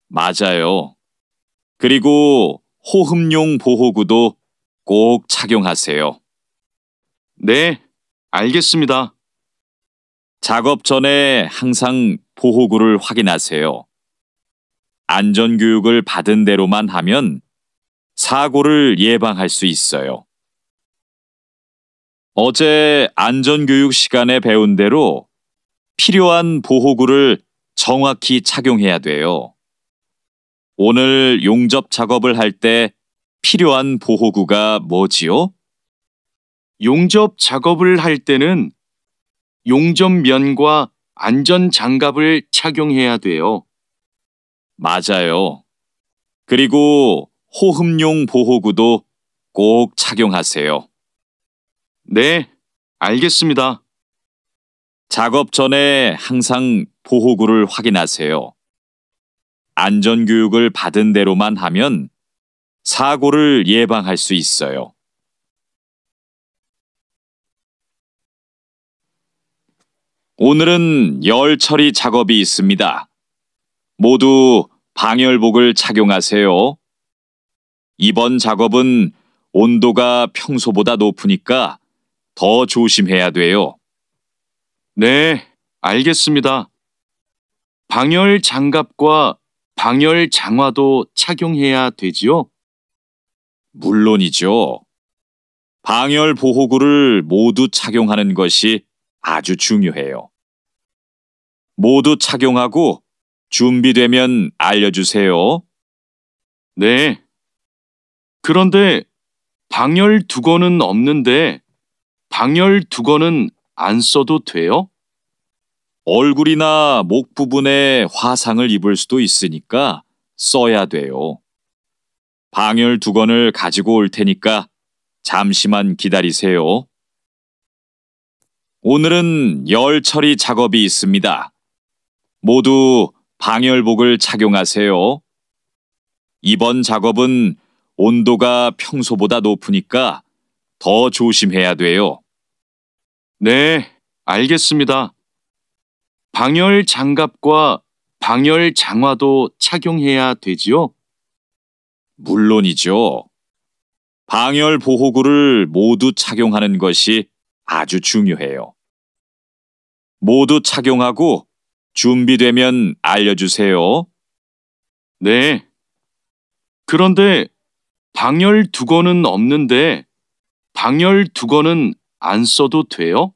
맞아요. 그리고 호흡용 보호구도 꼭 착용하세요. 네, 알겠습니다. 작업 전에 항상 보호구를 확인하세요. 안전교육을 받은 대로만 하면 사고를 예방할 수 있어요. 어제 안전교육 시간에 배운 대로 필요한 보호구를 정확히 착용해야 돼요. 오늘 용접 작업을 할 때 필요한 보호구가 뭐지요? 용접 작업을 할 때는 용접면과 안전장갑을 착용해야 돼요. 맞아요. 그리고 호흡용 보호구도 꼭 착용하세요. 네, 알겠습니다. 작업 전에 항상 보호구를 확인하세요. 안전교육을 받은 대로만 하면 사고를 예방할 수 있어요. 오늘은 열 처리 작업이 있습니다. 모두 방열복을 착용하세요. 이번 작업은 온도가 평소보다 높으니까 더 조심해야 돼요. 네, 알겠습니다. 방열 장갑과 방열 장화도 착용해야 되지요? 물론이죠. 방열 보호구를 모두 착용하는 것이 아주 중요해요. 모두 착용하고 준비되면 알려주세요. 네. 그런데 방열 두건은 없는데 방열 두건은 안 써도 돼요? 얼굴이나 목 부분에 화상을 입을 수도 있으니까 써야 돼요. 방열 두건을 가지고 올 테니까 잠시만 기다리세요. 오늘은 열 처리 작업이 있습니다. 모두 방열복을 착용하세요. 이번 작업은 온도가 평소보다 높으니까 더 조심해야 돼요. 네, 알겠습니다. 방열 장갑과 방열 장화도 착용해야 되지요? 물론이죠. 방열 보호구를 모두 착용하는 것이 아주 중요해요. 모두 착용하고 준비되면 알려주세요. 네. 그런데 방열 두건은 없는데 방열 두건은 안 써도 돼요?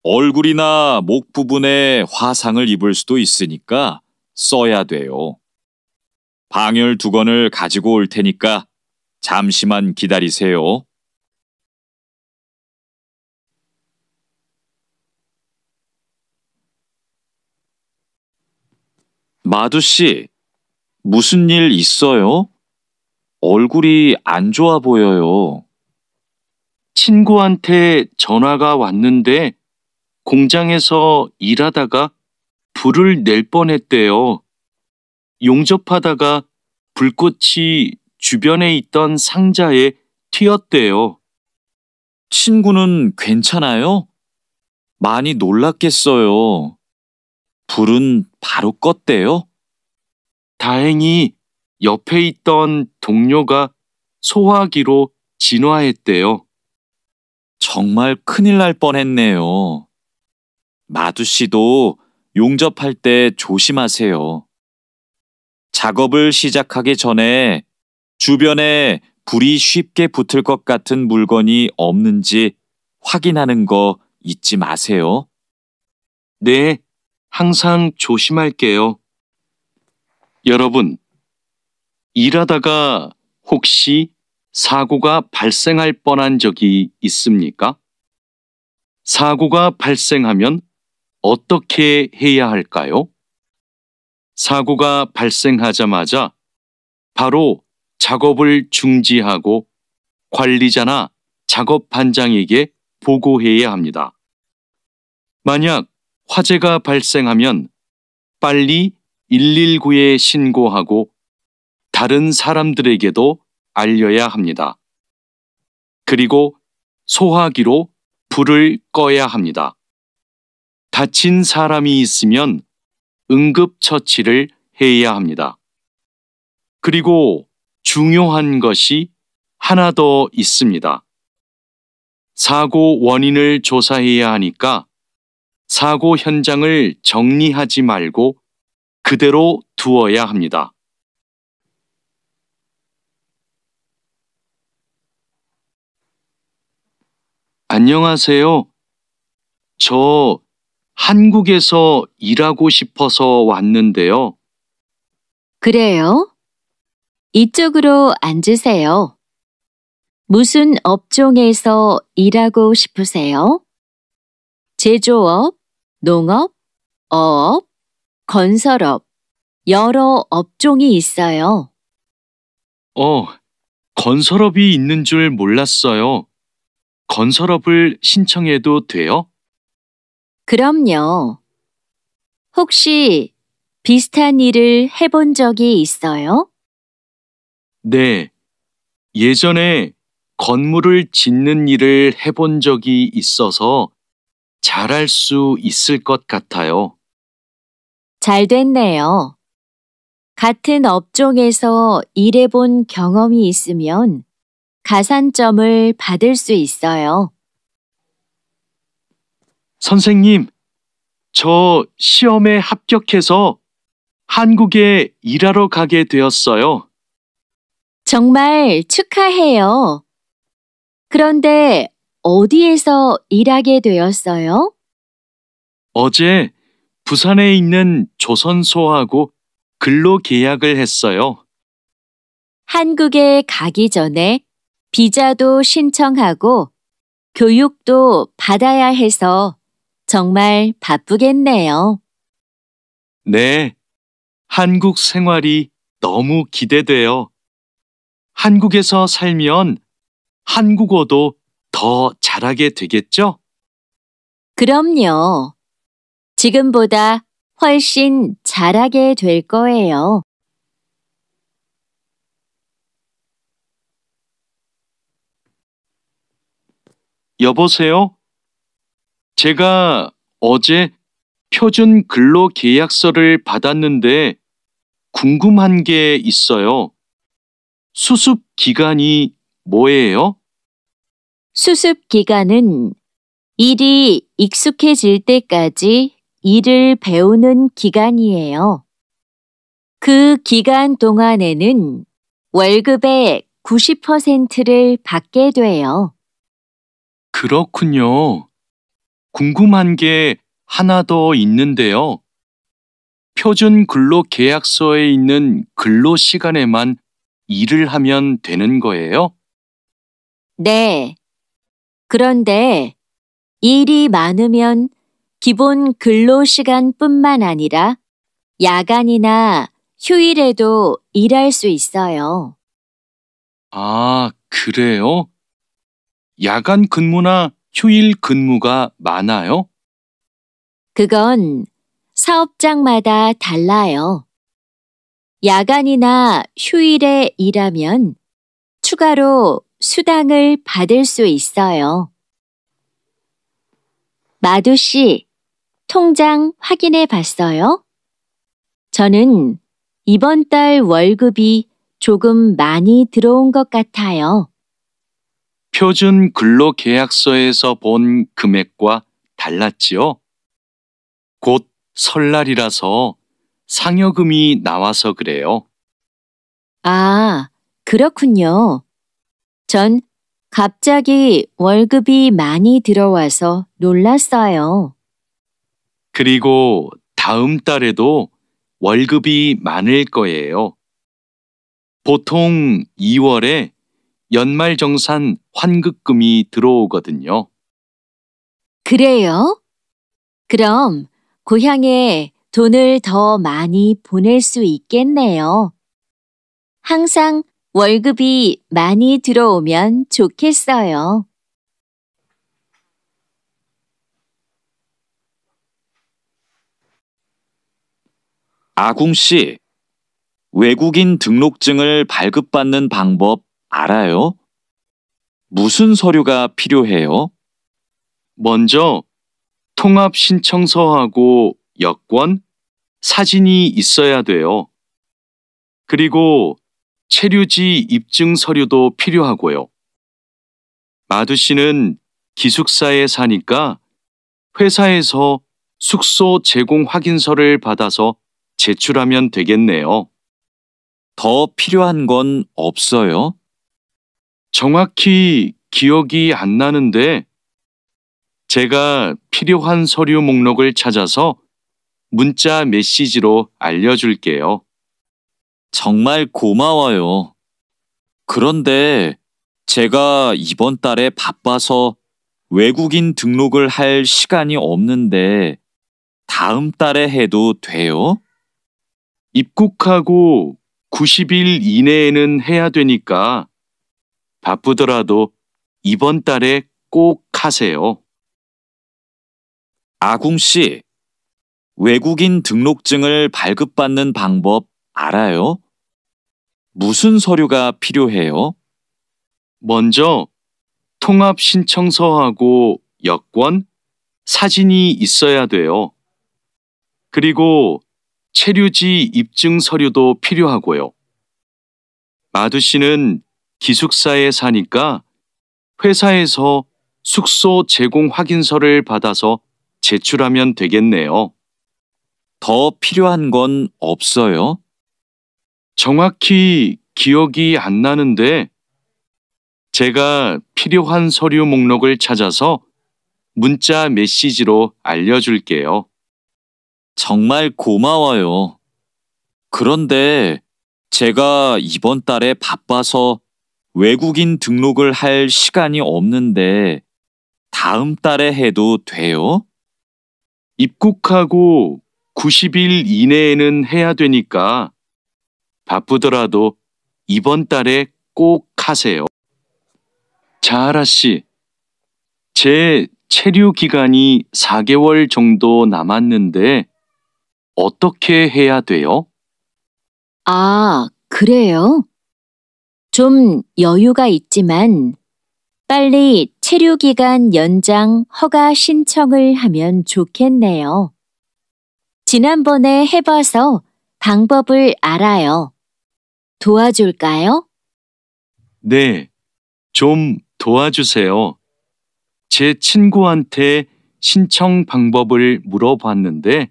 얼굴이나 목 부분에 화상을 입을 수도 있으니까 써야 돼요. 방열 두건을 가지고 올 테니까 잠시만 기다리세요. 마두 씨, 무슨 일 있어요? 얼굴이 안 좋아 보여요. 친구한테 전화가 왔는데 공장에서 일하다가 불을 낼 뻔했대요. 용접하다가 불꽃이 주변에 있던 상자에 튀었대요. 친구는 괜찮아요? 많이 놀랐겠어요. 불은 바로 껐대요? 다행히 옆에 있던 동료가 소화기로 진화했대요. 정말 큰일 날 뻔했네요. 마두 씨도 용접할 때 조심하세요. 작업을 시작하기 전에 주변에 불이 쉽게 붙을 것 같은 물건이 없는지 확인하는 거 잊지 마세요. 네, 항상 조심할게요. 여러분, 일하다가 혹시 사고가 발생할 뻔한 적이 있습니까? 사고가 발생하면 어떻게 해야 할까요? 사고가 발생하자마자 바로 작업을 중지하고 관리자나 작업 반장에게 보고해야 합니다. 만약 화재가 발생하면 빨리 119에 신고하고 다른 사람들에게도 알려야 합니다. 그리고 소화기로 불을 꺼야 합니다. 다친 사람이 있으면 응급처치를 해야 합니다. 그리고 중요한 것이 하나 더 있습니다. 사고 원인을 조사해야 하니까 사고 현장을 정리하지 말고 그대로 두어야 합니다. 안녕하세요. 저 한국에서 일하고 싶어서 왔는데요. 그래요? 이쪽으로 앉으세요. 무슨 업종에서 일하고 싶으세요? 제조업, 농업, 어업, 건설업, 여러 업종이 있어요. 건설업이 있는 줄 몰랐어요. 건설업을 신청해도 돼요? 그럼요. 혹시 비슷한 일을 해본 적이 있어요? 네. 예전에 건물을 짓는 일을 해본 적이 있어서 잘할 수 있을 것 같아요. 잘 됐네요. 같은 업종에서 일해본 경험이 있으면 가산점을 받을 수 있어요. 선생님, 저 시험에 합격해서 한국에 일하러 가게 되었어요. 정말 축하해요. 그런데 어디에서 일하게 되었어요? 어제 부산에 있는 조선소하고 근로 계약을 했어요. 한국에 가기 전에 비자도 신청하고 교육도 받아야 해서 정말 바쁘겠네요. 네, 한국 생활이 너무 기대돼요. 한국에서 살면 한국어도 더 잘하게 되겠죠? 그럼요. 지금보다 훨씬 잘하게 될 거예요. 여보세요? 제가 어제 표준 근로 계약서를 받았는데 궁금한 게 있어요. 수습 기간이 뭐예요? 수습 기간은 일이 익숙해질 때까지 일을 배우는 기간이에요. 그 기간 동안에는 월급의 90%를 받게 돼요. 그렇군요. 궁금한 게 하나 더 있는데요. 표준 근로 계약서에 있는 근로 시간에만 일을 하면 되는 거예요? 네. 그런데 일이 많으면 기본 근로 시간뿐만 아니라 야간이나 휴일에도 일할 수 있어요. 아, 그래요? 야간 근무나 휴일 근무가 많아요? 그건 사업장마다 달라요. 야간이나 휴일에 일하면 추가로 수당을 받을 수 있어요. 마두 씨, 통장 확인해 봤어요? 저는 이번 달 월급이 조금 많이 들어온 것 같아요. 표준 근로 계약서에서 본 금액과 달랐지요? 곧 설날이라서 상여금이 나와서 그래요. 아, 그렇군요. 전 갑자기 월급이 많이 들어와서 놀랐어요. 그리고 다음 달에도 월급이 많을 거예요. 보통 2월에 연말정산 환급금이 들어오거든요. 그래요? 그럼 고향에 돈을 더 많이 보낼 수 있겠네요. 항상 월급이 많이 들어오면 좋겠어요. 아궁 씨, 외국인 등록증을 발급받는 방법 알아요? 무슨 서류가 필요해요? 먼저 통합신청서하고 여권, 사진이 있어야 돼요. 그리고 체류지 입증 서류도 필요하고요. 마두 씨는 기숙사에 사니까 회사에서 숙소 제공 확인서를 받아서 제출하면 되겠네요. 더 필요한 건 없어요? 정확히 기억이 안 나는데 제가 필요한 서류 목록을 찾아서 문자 메시지로 알려줄게요. 정말 고마워요. 그런데 제가 이번 달에 바빠서 외국인 등록을 할 시간이 없는데 다음 달에 해도 돼요? 입국하고 90일 이내에는 해야 되니까 바쁘더라도 이번 달에 꼭 하세요. 아궁 씨, 외국인 등록증을 발급받는 방법 알아요? 무슨 서류가 필요해요? 먼저 통합신청서하고 여권, 사진이 있어야 돼요. 그리고 체류지 입증 서류도 필요하고요. 마두 씨는 기숙사에 사니까 회사에서 숙소 제공 확인서를 받아서 제출하면 되겠네요. 더 필요한 건 없어요? 정확히 기억이 안 나는데 제가 필요한 서류 목록을 찾아서 문자 메시지로 알려줄게요. 정말 고마워요. 그런데 제가 이번 달에 바빠서 외국인 등록을 할 시간이 없는데 다음 달에 해도 돼요? 입국하고 90일 이내에는 해야 되니까 바쁘더라도 이번 달에 꼭 하세요. 자하라 씨, 제 체류 기간이 4개월 정도 남았는데 어떻게 해야 돼요? 아, 그래요? 좀 여유가 있지만 빨리 체류 기간 연장 허가 신청을 하면 좋겠네요. 지난번에 해봐서 방법을 알아요. 도와줄까요? 네, 좀 도와주세요. 제 친구한테 신청 방법을 물어봤는데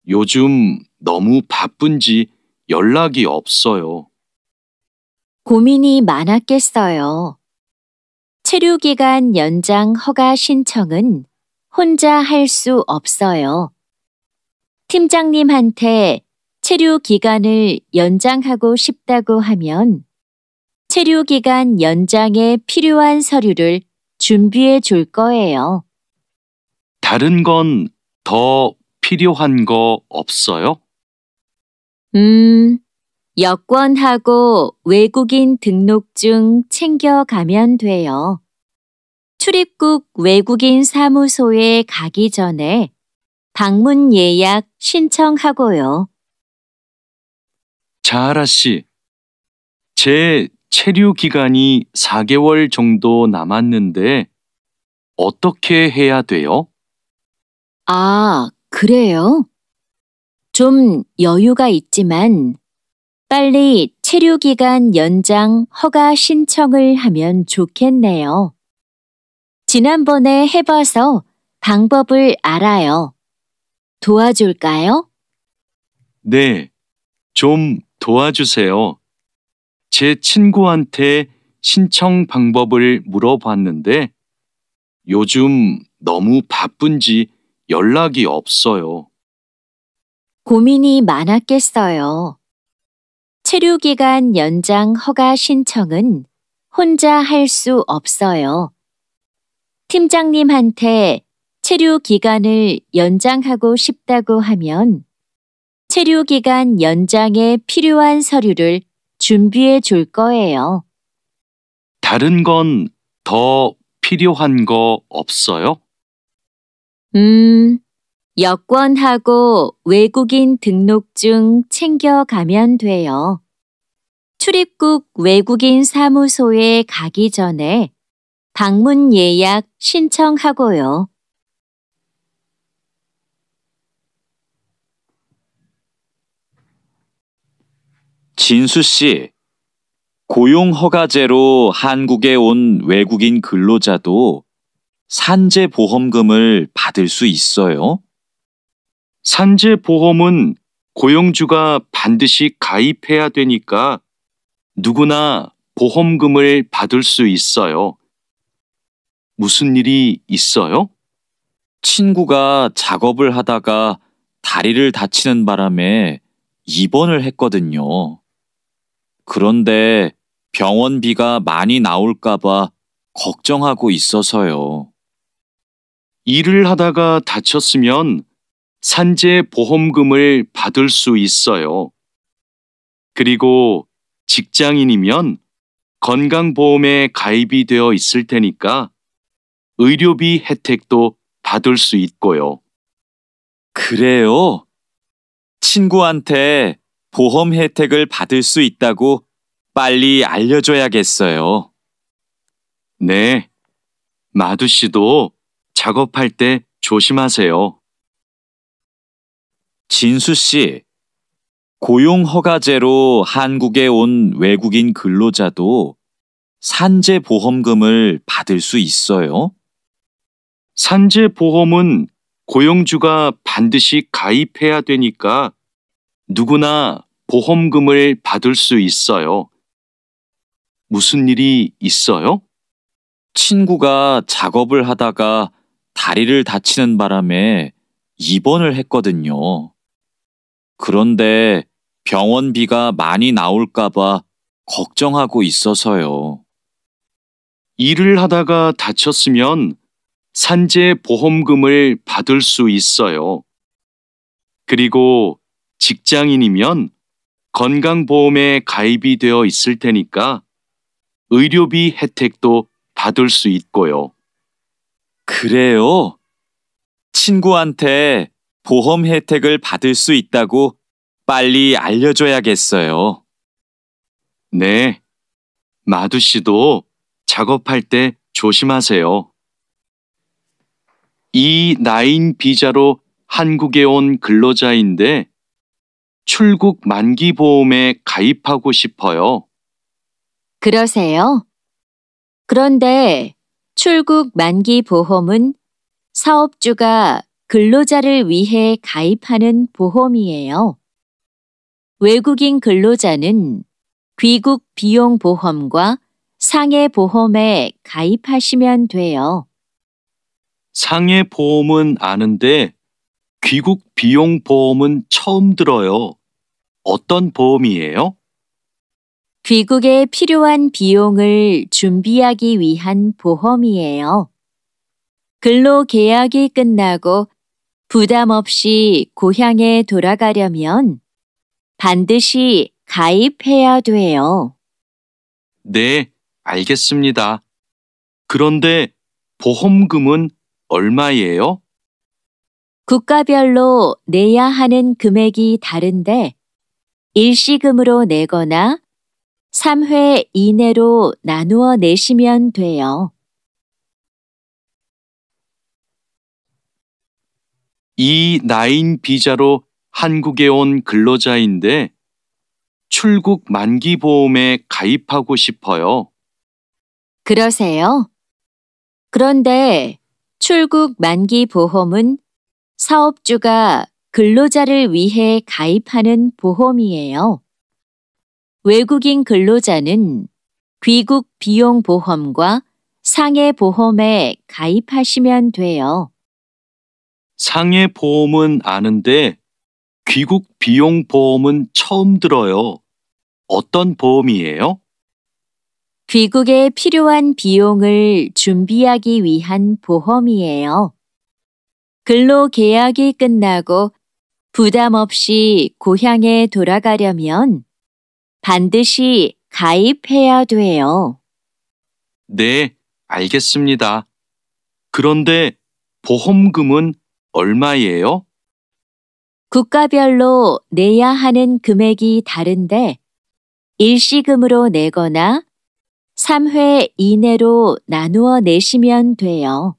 요즘 너무 바쁜지 연락이 없어요. 고민이 많았겠어요. 체류기간 연장 허가 신청은 혼자 할 수 없어요. 팀장님한테 체류 기간을 연장하고 싶다고 하면 체류 기간 연장에 필요한 서류를 준비해 줄 거예요. 다른 건 더 필요한 거 없어요? 여권하고 외국인 등록증 챙겨가면 돼요. 출입국 외국인 사무소에 가기 전에 방문 예약 신청하고요. 자하라 씨, 제 체류 기간이 4개월 정도 남았는데 어떻게 해야 돼요? 아, 그래요? 좀 여유가 있지만 빨리 체류 기간 연장 허가 신청을 하면 좋겠네요. 지난번에 해봐서 방법을 알아요. 도와줄까요? 네, 좀 도와주세요. 제 친구한테 신청 방법을 물어봤는데 요즘 너무 바쁜지 연락이 없어요. 고민이 많았겠어요. 체류 기간 연장 허가 신청은 혼자 할 수 없어요. 팀장님한테 체류 기간을 연장하고 싶다고 하면 체류 기간 연장에 필요한 서류를 준비해 줄 거예요. 다른 건 더 필요한 거 없어요? 여권하고 외국인 등록증 챙겨가면 돼요. 출입국 외국인 사무소에 가기 전에 방문 예약 신청하고요. 진수 씨, 고용허가제로 한국에 온 외국인 근로자도 산재보험금을 받을 수 있어요? 산재보험은 고용주가 반드시 가입해야 되니까 누구나 보험금을 받을 수 있어요. 무슨 일이 있어요? 친구가 작업을 하다가 다리를 다치는 바람에 입원을 했거든요. 그런데 병원비가 많이 나올까봐 걱정하고 있어서요. 일을 하다가 다쳤으면 산재보험금을 받을 수 있어요. 그리고 직장인이면 건강보험에 가입이 되어 있을 테니까 의료비 혜택도 받을 수 있고요. 그래요? 친구한테 보험 혜택을 받을 수 있다고 빨리 알려줘야겠어요. 네, 마두 씨도 작업할 때 조심하세요. 진수 씨, 고용허가제로 한국에 온 외국인 근로자도 산재보험금을 받을 수 있어요? 산재보험은 고용주가 반드시 가입해야 되니까 누구나 보험금을 받을 수 있어요. 무슨 일이 있어요? 친구가 작업을 하다가 다리를 다치는 바람에 입원을 했거든요. 그런데 병원비가 많이 나올까봐 걱정하고 있어서요. 일을 하다가 다쳤으면 산재보험금을 받을 수 있어요. 그리고 직장인이면 건강보험에 가입이 되어 있을 테니까 의료비 혜택도 받을 수 있고요. 그래요? 친구한테 보험 혜택을 받을 수 있다고 빨리 알려줘야겠어요. 네, 마두 씨도 작업할 때 조심하세요. E9 비자로 한국에 온 근로자인데 출국 만기 보험에 가입하고 싶어요. 그러세요? 그런데 출국 만기 보험은 사업주가 근로자를 위해 가입하는 보험이에요. 외국인 근로자는 귀국 비용 보험과 상해 보험에 가입하시면 돼요. 상해 보험은 아는데 귀국 비용 보험은 처음 들어요. 어떤 보험이에요? 귀국에 필요한 비용을 준비하기 위한 보험이에요. 근로 계약이 끝나고 부담 없이 고향에 돌아가려면 반드시 가입해야 돼요. 네, 알겠습니다. 그런데 보험금은 얼마예요? 국가별로 내야 하는 금액이 다른데 일시금으로 내거나 3회 이내로 나누어 내시면 돼요. 이 나인 비자로 한국에 온 근로자인데 출국 만기 보험에 가입하고 싶어요. 그러세요? 그런데 출국 만기 보험은 사업주가 근로자를 위해 가입하는 보험이에요. 외국인 근로자는 귀국 비용 보험과 상해 보험에 가입하시면 돼요. 상해 보험은 아는데 귀국 비용 보험은 처음 들어요. 어떤 보험이에요? 귀국에 필요한 비용을 준비하기 위한 보험이에요. 근로 계약이 끝나고 부담 없이 고향에 돌아가려면 반드시 가입해야 돼요. 네, 알겠습니다. 그런데 보험금은 얼마예요? 국가별로 내야 하는 금액이 다른데 일시금으로 내거나 3회 이내로 나누어 내시면 돼요.